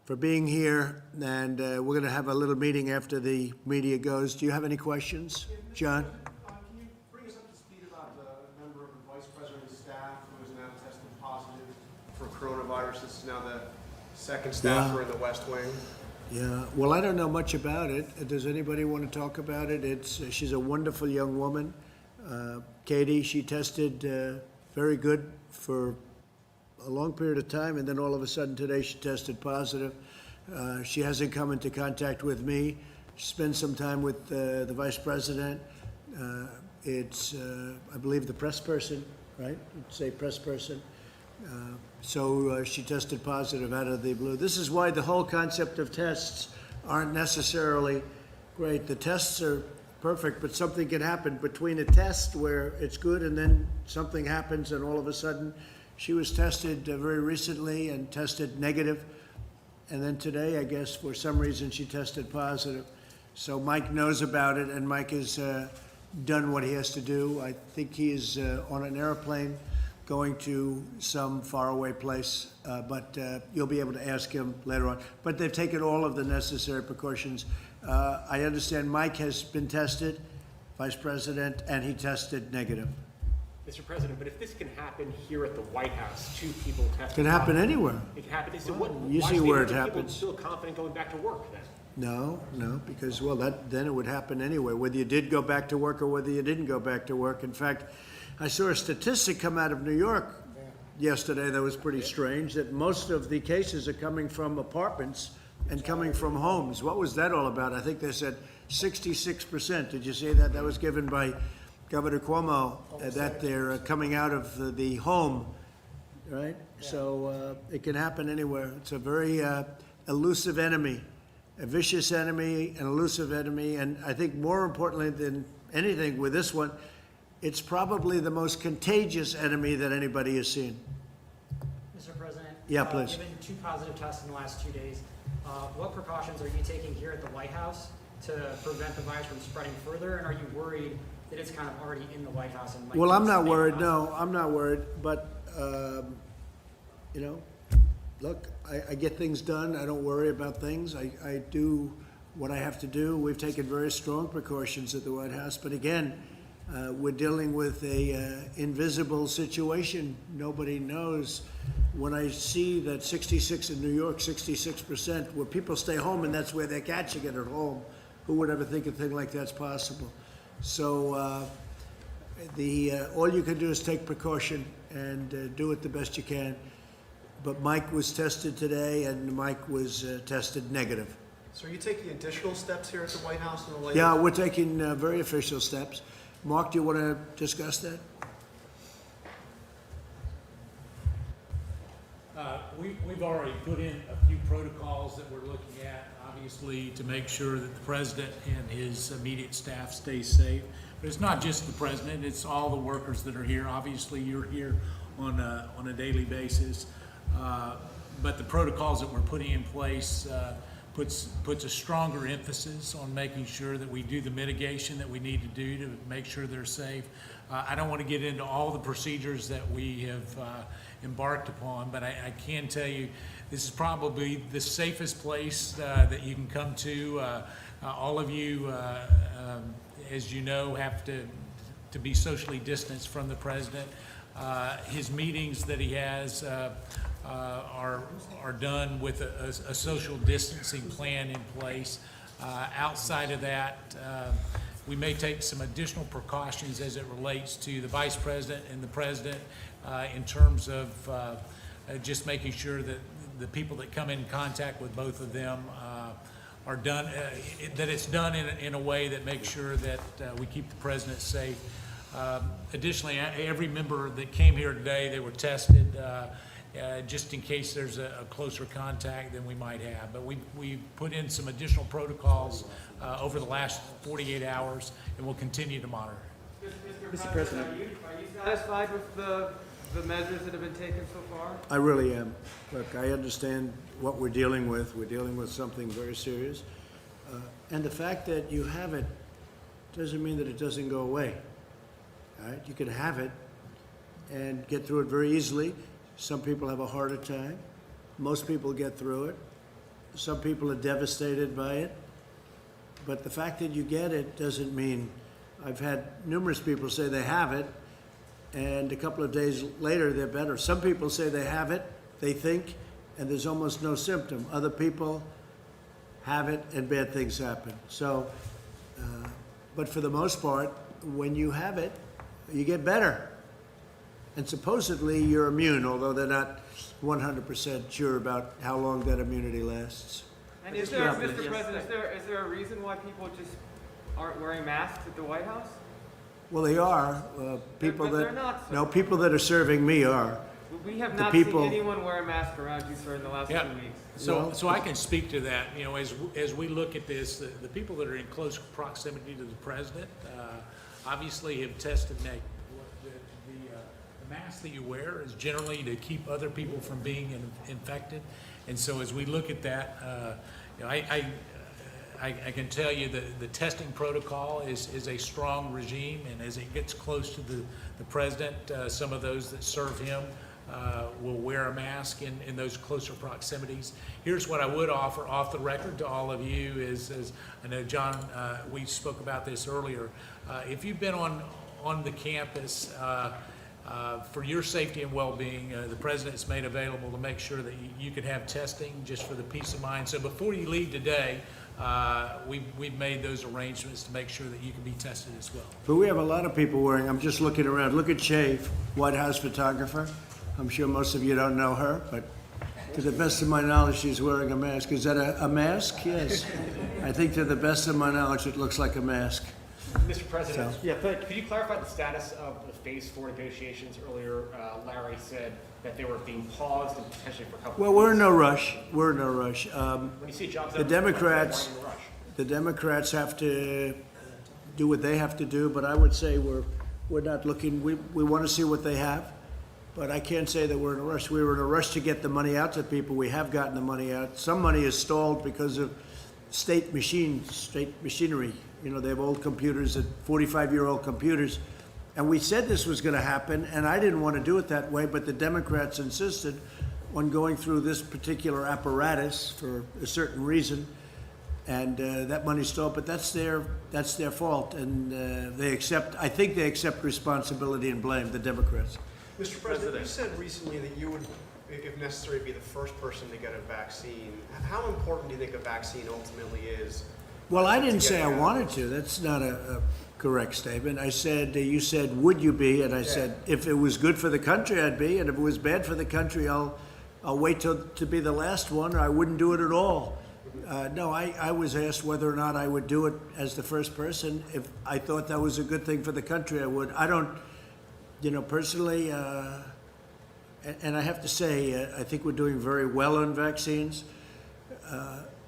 for being here, and we're going to have a little meeting after the media goes. Do you have any questions, John? Can you bring us up to speed about a member of the Vice President's staff who is now tested positive for coronavirus? This is now the second staffer in the West Wing. Yeah, well, I don't know much about it. Does anybody want to talk about it? She's a wonderful young woman. Katie, she tested very good for a long period of time, and then all of a sudden today she tested positive. She hasn't come into contact with me. She spent some time with the Vice President. It's, I believe, the press person, right? You'd say press person. So she tested positive out of the blue. This is why the whole concept of tests aren't necessarily great. The tests are perfect, but something can happen between a test where it's good and then something happens and all of a sudden she was tested very recently and tested negative. And then today, I guess, for some reason, she tested positive. So Mike knows about it, and Mike has done what he has to do. I think he is on an airplane going to some faraway place, but you'll be able to ask him later on. But they've taken all of the necessary precautions. I understand Mike has been tested, Vice President, and he tested negative. Mr. President, but if this can happen here at the White House, 2 people tested. It can happen anywhere. It can happen. So what? You see where it happens. People feel confident going back to work then? No, because, well, then it would happen anyway, whether you did go back to work or whether you didn't go back to work. In fact, I saw a statistic come out of New York yesterday that was pretty strange, that most of the cases are coming from apartments and coming from homes. What was that all about? I think they said 66%. Did you see that? That was given by Governor Cuomo, that they're coming out of the home, right? So it can happen anywhere. It's a very elusive enemy, a vicious enemy, an elusive enemy, and I think more importantly than anything with this one, it's probably the most contagious enemy that anybody has seen. Mr. President? Yeah, please. Given 2 positive tests in the last 2 days, what precautions are you taking here at the White House to prevent the virus from spreading further? And are you worried that it's kind of already in the White House? And Well, I'm not worried, no, I'm not worried, but, you know, look, I get things done, I don't worry about things, I do what I have to do. We've taken very strong precautions at the White House, but again, we're dealing with a invisible situation. Nobody knows. When I see that 66 in New York, 66%, where people stay home and that's where they're catching it at home, who would ever think a thing like that's possible? So all you can do is take precaution and do it the best you can. But Mike was tested today, and Mike was tested negative. So are you taking additional steps here at the White House in the latest? Yeah, we're taking very official steps. Mark, do you want to discuss that? We've already put in a few protocols that we're looking at, obviously, to make sure that the president and his immediate staff stay safe. But it's not just the president, it's all the workers that are here. Obviously, you're here on a daily basis. But the protocols that we're putting in place puts a stronger emphasis on making sure that we do the mitigation that we need to do to make sure they're safe. I don't want to get into all the procedures that we have embarked upon, but I can tell you this is probably the safest place that you can come to. All of you, as you know, have to be socially distanced from the president. His meetings that he has are done with a social distancing plan in place. Outside of that, we may take some additional precautions as it relates to the vice president and the president in terms of just making sure that the people that come in contact with both of them are done, that it's done in a way that makes sure that we keep the president safe. Additionally, every member that came here today, they were tested, just in case there's a closer contact than we might have. But we put in some additional protocols over the last 48 hours, and we'll continue to monitor. Mr. President. Are you satisfied with the measures that have been taken so far? I really am. Look, I understand what we're dealing with. We're dealing with something very serious. And the fact that you have it doesn't mean that it doesn't go away. All right? You can have it and get through it very easily. Some people have a harder time. Most people get through it. Some people are devastated by it. But the fact that you get it doesn't mean... I've had numerous people say they have it, and a couple of days later they're better. Some people say they have it, they think, and there's almost no symptom. Other people have it and bad things happen. So, but for the most part, when you have it, you get better. And supposedly you're immune, although they're not 100% sure about how long that immunity lasts. And is there, Mr. President, is there a reason why people just aren't wearing masks at the White House? Well, they are. People But they're that, not, sir. no, people that are serving me are. We have The not people- seen anyone wear a mask around you, sir, in the last 2 weeks. So I can speak to that. You know, as we look at this, the people that are in close proximity to the president, obviously have tested negative. The mask that you wear is generally to keep other people from being infected. And so as we look at that, you know, I can tell you that the testing protocol is a strong regime, and as it gets close to the president, some of those that serve him will wear a mask in those closer proximities. Here's what I would offer off the record to all of you is I know, John, we spoke about this earlier. If you've been on the campus, for your safety and well-being, the president's made available to make sure that you can have testing just for the peace of mind. So before you leave today, we've made those arrangements to make sure that you can be tested as well. But we have a lot of people wearing, I'm just looking around. Look at Shay, White House photographer. I'm sure most of you don't know her, but to the best of my knowledge, she's wearing a mask. Is that a mask? Yes. I think to the best of my knowledge, it looks like a mask. Mr. President, So- could you clarify the status of the Phase 4 negotiations? Earlier, Larry said that they were being paused and potentially for a couple Well, of we're in weeks. no rush. We're in no rush. When you see jobs The out- Democrats, why are you in a rush? the Democrats have to do what they have to do, but I would say we're not looking, we want to see what they have, but I can't say that we're in a rush. We were in a rush to get the money out to people. We have gotten the money out. Some money is stalled because of state machinery. You know, they have old computers, 45-year-old computers. And we said this was going to happen, and I didn't want to do it that way, but the Democrats insisted on going through this particular apparatus for a certain reason, and that money stalled. But that's their fault, and I think they accept responsibility and blame, the Democrats. Mr. President, you said recently that you would, if necessary, be the first person to get a vaccine. How important do you think a vaccine ultimately is? Well, I didn't to say get I out? wanted to. That's not a correct statement. I said, you said, would you be? And I said, if it was good for the country, I'd be. And if it was bad for the country, I'll wait to be the last one, or I wouldn't do it at all. No, I was asked whether or not I would do it as the first person. If I thought that was a good thing for the country, I would. I don't, personally, and I have to say, I think we're doing very well on vaccines.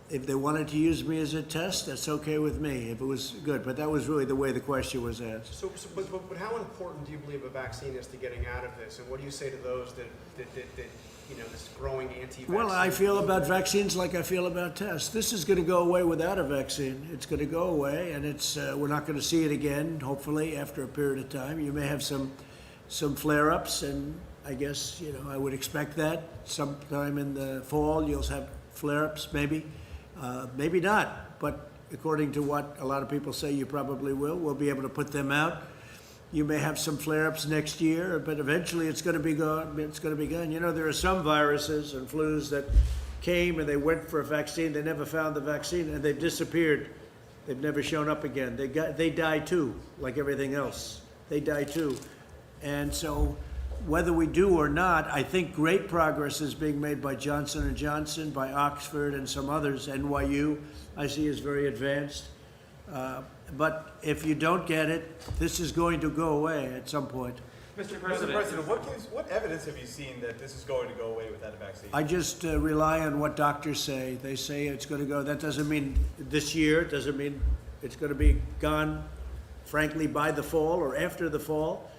If they wanted to use me as a test, that's okay with me, if it was good. But that was really the way the question was asked. But how important do you believe a vaccine is to getting out of this? And what do you say to those that this growing anti-vaccine? Well, I feel about vaccines like I feel about tests. This is going to go away without a vaccine. It's going to go away, and we're not going to see it again, hopefully, after a period of time. You may have some flare-ups, and I guess, I would expect that. Sometime in the fall, you'll have flare-ups, maybe. Maybe not, but according to what a lot of people say, you probably will. We'll be able to put them out. You may have some flare-ups next year, but eventually it's going to be gone. It's going to be gone. There are some viruses and flus that came and they went for a vaccine. They never found the vaccine and they've disappeared. They've never shown up again. They die too, like everything else. They die too. And so whether we do or not, I think great progress is being made by Johnson & Johnson, by Oxford and some others. NYU, I see, is very advanced. but if you don't get it, this is going to go away at some point. Mr. President, what evidence have you seen that this is going to go away without a vaccine? I just rely on what doctors say. They say it's going to go. That doesn't mean this year. It doesn't mean it's going to be gone, frankly, by the fall or after the fall.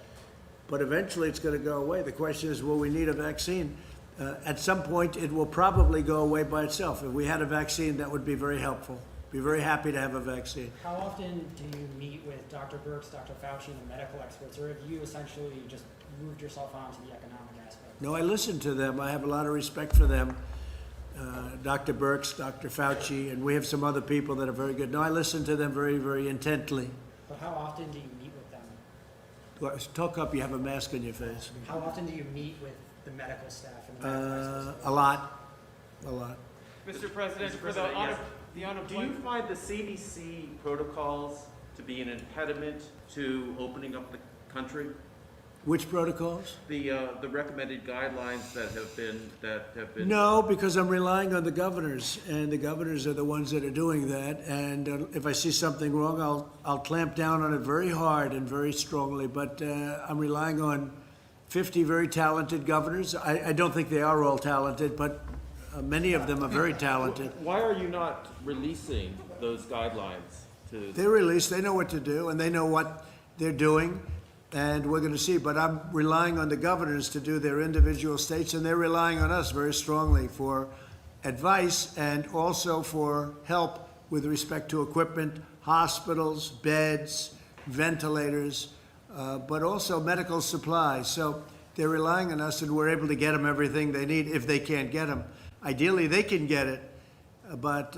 But eventually it's going to go away. The question is, will we need a vaccine? At some point, it will probably go away by itself. If we had a vaccine, that would be very helpful. Be very happy to have a vaccine. How often do you meet with Dr. Birx, Dr. Fauci, and the medical experts, or have you essentially just moved yourself on to the economic aspect? No, I listen to them. I have a lot of respect for them. Dr. Birx, Dr. Fauci, and we have some other people that are very good. No, I listen to them very, very intently. But how often do you meet with them? Talk up, you have a mask on your face. How often do you meet with the medical staff and the medical experts? A lot. A lot. Mr. President, for the Do you find the CDC protocols to be an impediment to opening up the country? Which protocols? The recommended guidelines that have been. No, because I'm relying on the governors, and the governors are the ones that are doing that. And if I see something wrong, I'll clamp down on it very hard and very strongly. But I'm relying on 50 very talented governors. I don't think they are all talented, but many of them are very talented. Why are you not releasing those guidelines to? They're released. They know what to do, and they know what they're doing. And we're going to see, but I'm relying on the governors to do their individual states, and they're relying on us very strongly for advice and also for help with respect to equipment, hospitals, beds, ventilators, but also medical supplies. So they're relying on us, and we're able to get them everything they need if they can't get them. Ideally, they can get it, but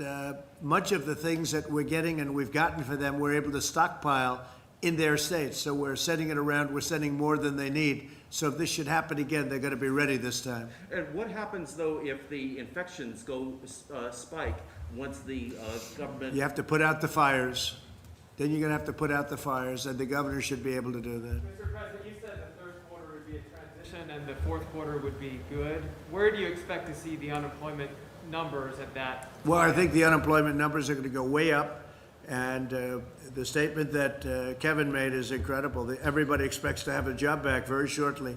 much of the things that we're getting and we've gotten for them, we're able to stockpile in their states. So we're sending it around, we're sending more than they need. So if this should happen again, they're going to be ready this time. And what happens though if the infections go spike once the government? You have to put out the fires. Then you're going to have to put out the fires, and the governor should be able to do that. Mr. President, you said the third quarter would be a transition and the fourth quarter would be good. Where do you expect to see the unemployment numbers at that? Well, I think the unemployment numbers are going to go way up. And the statement that Kevin made is incredible. Everybody expects to have a job back very shortly.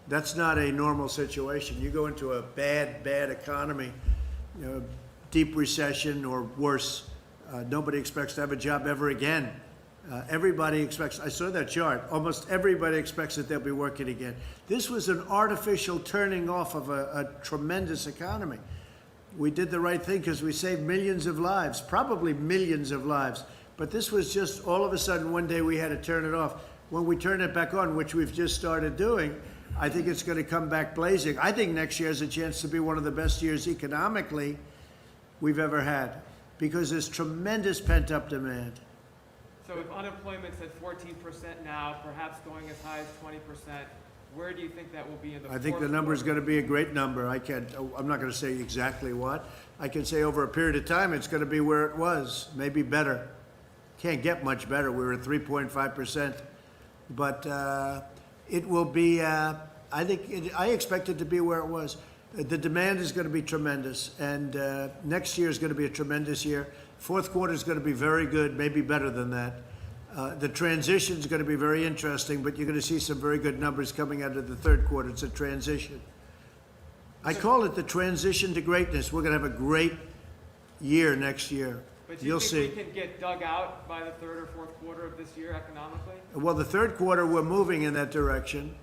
That's not a normal situation. You go into a bad economy, deep recession or worse, nobody expects to have a job ever again. Everybody expects, I saw that chart, almost everybody expects that they'll be working again. This was an artificial turning off of a tremendous economy. We did the right thing because we saved millions of lives, probably millions of lives. But this was just all of a sudden one day we had to turn it off. When we turn it back on, which we've just started doing, I think it's going to come back blazing. I think next year has a chance to be one of the best years economically we've ever had because there's tremendous pent-up demand. So if unemployment's at 14% now, perhaps going as high as 20%, where do you think that will be in the I think the number is going to be a great number. I'm not going to say exactly what. I can say over a period of time it's going to be where it was, maybe better. Can't get much better. We were at 3.5%. But it will be, I expect it to be where it was. The demand is going to be tremendous, and next year is going to be a tremendous year. Fourth quarter is going to be very good, maybe better than that. The transition is going to be very interesting, but you're going to see some very good numbers coming out of the third quarter. It's a transition. I call it the transition to greatness. We're going to have a great year next year. But do you think we can get dug out by the third or fourth quarter of this year economically? Well, the third quarter, we're moving in that direction.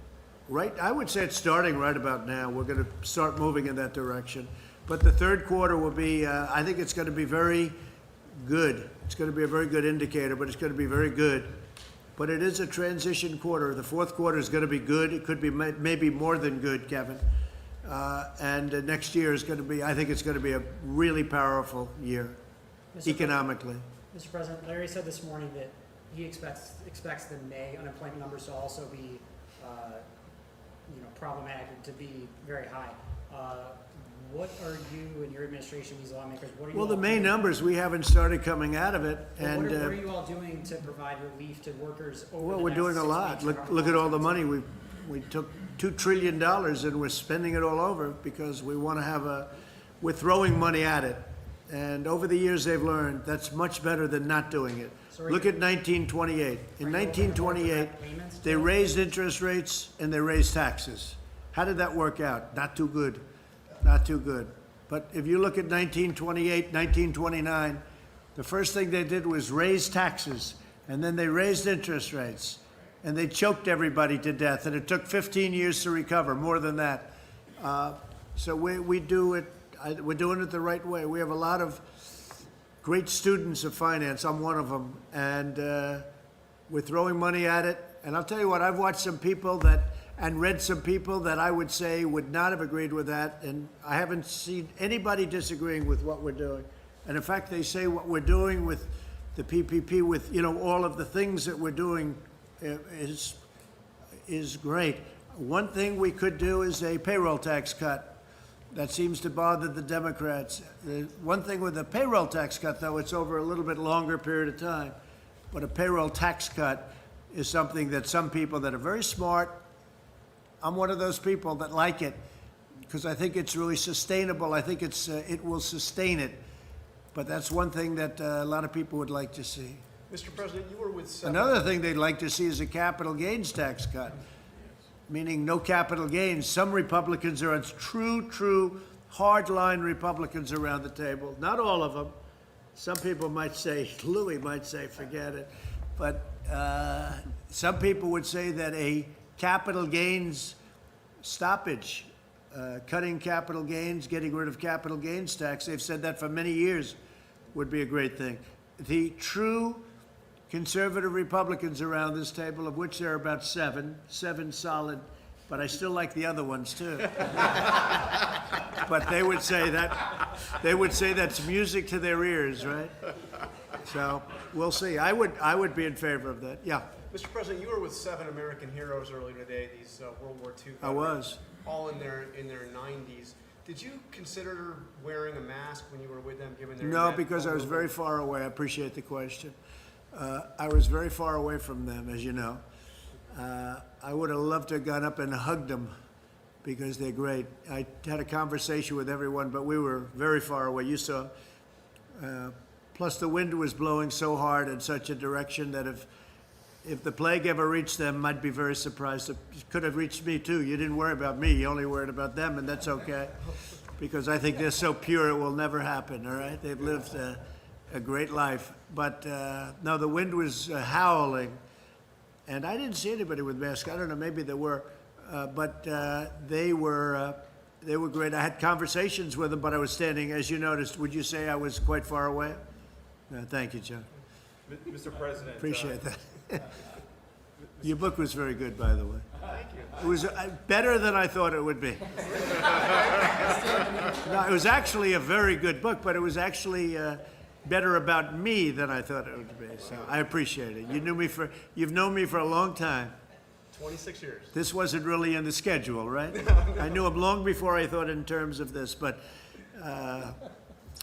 Right? I would say it's starting right about now. We're going to start moving in that direction. But the third quarter will be, I think it's going to be very good. It's going to be a very good indicator, but it's going to be very good. But it is a transition quarter. The fourth quarter is going to be good. It could be maybe more than good, Kevin. And next year is going to be, I think it's going to be a really powerful year economically. Mr. President, Larry said this morning that he expects the May unemployment numbers to also be, problematic, to be very high. What are you and your administration, these lawmakers, what are you Well, all the May doing? numbers, we haven't started coming out of it. Well, And what are you all doing to provide relief to workers over well, the we're next doing a 6 lot. weeks? Look at all the money. We took $2 trillion and we're spending it all over because we want to we're throwing money at it. And over the years they've learned that's much better than not doing it. Look at 1928. In 1928, they raised interest rates and they raised taxes. How did that work out? Not too good. Not too good. But if you look at 1928, 1929, the first thing they did was raise taxes, and then they raised interest rates, and they choked everybody to death, and it took 15 years to recover, more than that. So we do it, we're doing it the right way. We have a lot of great students of finance. I'm one of them, and we're throwing money at it. And I'll tell you what, I've watched some people and read some people that I would say would not have agreed with that, and I haven't seen anybody disagreeing with what we're doing. And in fact, they say what we're doing with the PPP, with, you know, all of the things that we're doing is great. One thing we could do is a payroll tax cut. That seems to bother the Democrats. One thing with a payroll tax cut, though, it's over a little bit longer period of time. But a payroll tax cut is something that some people that are very smart, I'm one of those people that like it because I think it's really sustainable. I think it will sustain it. But that's one thing that a lot of people would like to see. Mr. President, you were with seven. Another thing they'd like to see is a capital gains tax cut, meaning no capital gains. Some Republicans are true hardline Republicans around the table. Not all of them. Some people might say, Louis might say, forget it. But some people would say that a capital gains stoppage, cutting capital gains, getting rid of capital gains tax, they've said that for many years, would be a great thing. The true conservative Republicans around this table, of which there are about seven solid, but I still like the other ones too. But they would say that's music to their ears, right? So we'll see. I would be in favor of that. Yeah. Mr. President, you were with 7 American heroes earlier today, these World War II veterans. I was. All in their 90s. Did you consider wearing a mask when you were with them, given their No, event? because I was very far away. I appreciate the question. I was very far away from them, as you know. I would have loved to have gone up and hugged them because they're great. I had a conversation with everyone, but we were very far away. You saw. Plus, the wind was blowing so hard in such a direction that if the plague ever reached them, I'd be very surprised. It could have reached me too. You didn't worry about me. You only worried about them, and that's okay. Because I think they're so pure, it will never happen, all right? They've lived a great life. But no, the wind was howling, and I didn't see anybody with masks. I don't know, maybe there were. But they were great. I had conversations with them, but I was standing, as you noticed. Would you say I was quite far away? Thank you, John. Mr. President. Appreciate that. Your book was very good, by the way. Thank you. It was better than I thought it would be. No, it was actually a very good book, but it was actually better about me than I thought it would be. So I appreciate it. You've known me for a long time. 26 years. This wasn't really in the schedule, right? I knew him long before I thought in terms of this, but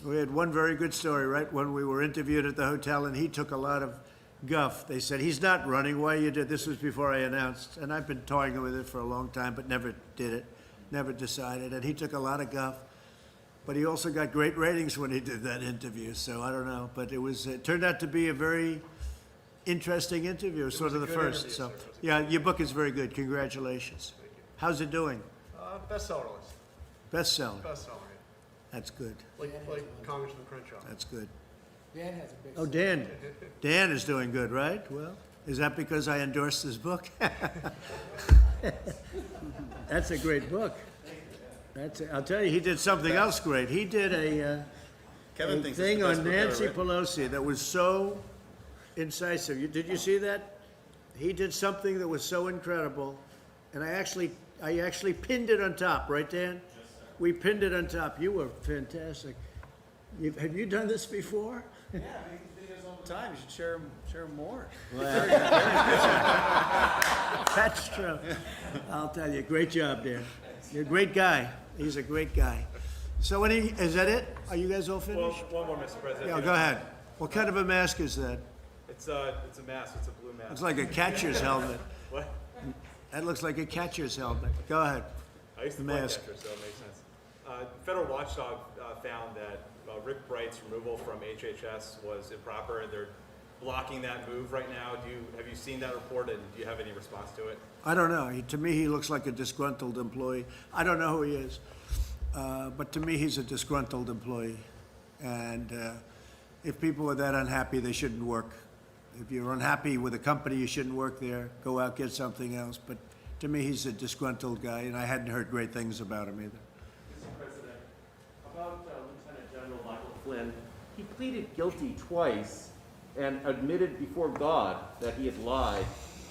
we had one very good story, right? When we were interviewed at the hotel, and he took a lot of guff. They said, he's not running. Why you did? This was before I announced, and I've been toying with it for a long time, but never did it, never decided. And he took a lot of guff, but he also got great ratings when he did that interview. So I don't know, but it turned out to be a very interesting interview, sort of the first. So yeah, your book is very good. Congratulations. How's it doing? Bestseller list. Bestseller. Bestseller, yeah. That's good. Like Congressman Crenshaw. That's good. Dan has a big. Oh, Dan. Dan is doing good, right? Well, is that because I endorsed his book? That's a great book. I'll tell you, he did something else great. He did a thing on Nancy Pelosi that was so incisive. Did you see that? He did something that was so incredible, and I actually pinned it on top, right, Dan? Yes, sir. We pinned it on top. You were fantastic. Have you done this before? Yeah, I make videos all the time. You should share them more. Well, that's true. I'll tell you, great job, Dan. You're a great guy. He's a great guy. So is that it? Are you guys all finished? Well, one more, Mr. President. Yeah, go ahead. What kind of a mask is that? It's a mask. It's a blue mask. It's like a catcher's helmet. What? That looks like a catcher's helmet. Go ahead. I used to play catcher, so it makes sense. Federal watchdog found that Rick Bright's removal from HHS was improper. blocking that move right now? Have you seen that report, and do you have any response to it? I don't know. To me, he looks like a disgruntled employee. I don't know who he is, but to me, he's a disgruntled employee. And if people are that unhappy, they shouldn't work. If you're unhappy with a company, you shouldn't work there. Go out, get something else. But to me, he's a disgruntled guy, and I hadn't heard great things about him either. Mr. President, about Lieutenant General Michael Flynn, he pleaded guilty twice and admitted before God that he had lied.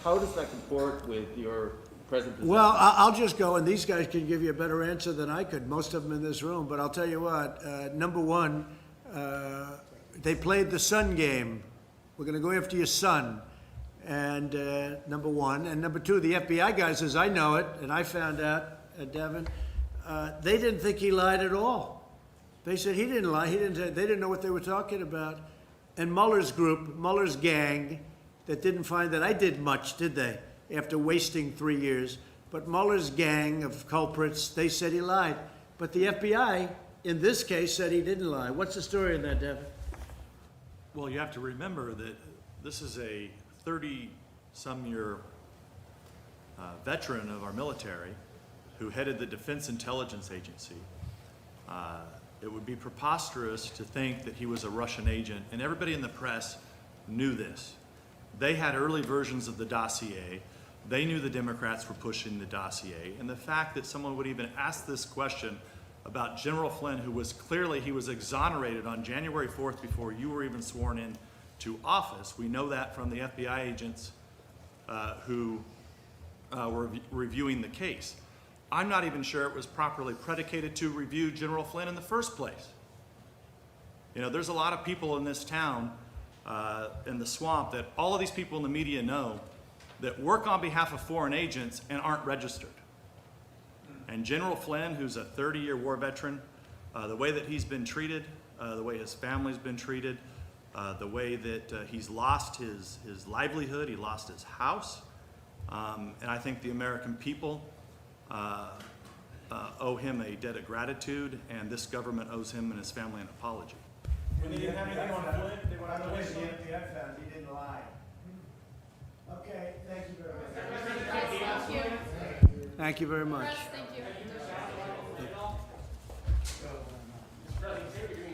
How does that comport with your present position? Well, I'll just go, and these guys can give you a better answer than I could, most of them in this room. But I'll tell you what, number one, they played the son game. We're going to go after your son. And number one. And number two, the FBI guys, as I know it, and I found out, Devin, they didn't think he lied at all. They said he didn't lie. They didn't know what they were talking about. And Mueller's group, Mueller's gang, that didn't find that I did much, did they, after wasting 3 years? But Mueller's gang of culprits, they said he lied. But the FBI, in this case, said he didn't lie. What's the story in that, Devin? Well, you have to remember that this is a 30-some-year veteran of our military who headed the Defense Intelligence Agency. It would be preposterous to think that he was a Russian agent, and everybody in the press knew this. They had early versions of the dossier. They knew the Democrats were pushing the dossier, and the fact that someone would even ask this question about General Flynn, who was clearly, he was exonerated on January 4th before you were even sworn in to office. We know that from the FBI agents who were reviewing the case. I'm not even sure it was properly predicated to review General Flynn in the first place. You know, there's a lot of people in this town, in the swamp, that all of these people in the media know that work on behalf of foreign agents and aren't registered. And General Flynn, who's a 30-year war veteran, the way that he's been treated, the way his family's been treated, the way that he's lost his livelihood, he lost his house, and I think the American people owe him a debt of gratitude, and this government owes him and his family an apology. When they didn't have anything on Flynn, they went out to the him. FBI found he didn't lie. Okay, thank you very much. Thank you very much. Mr. President,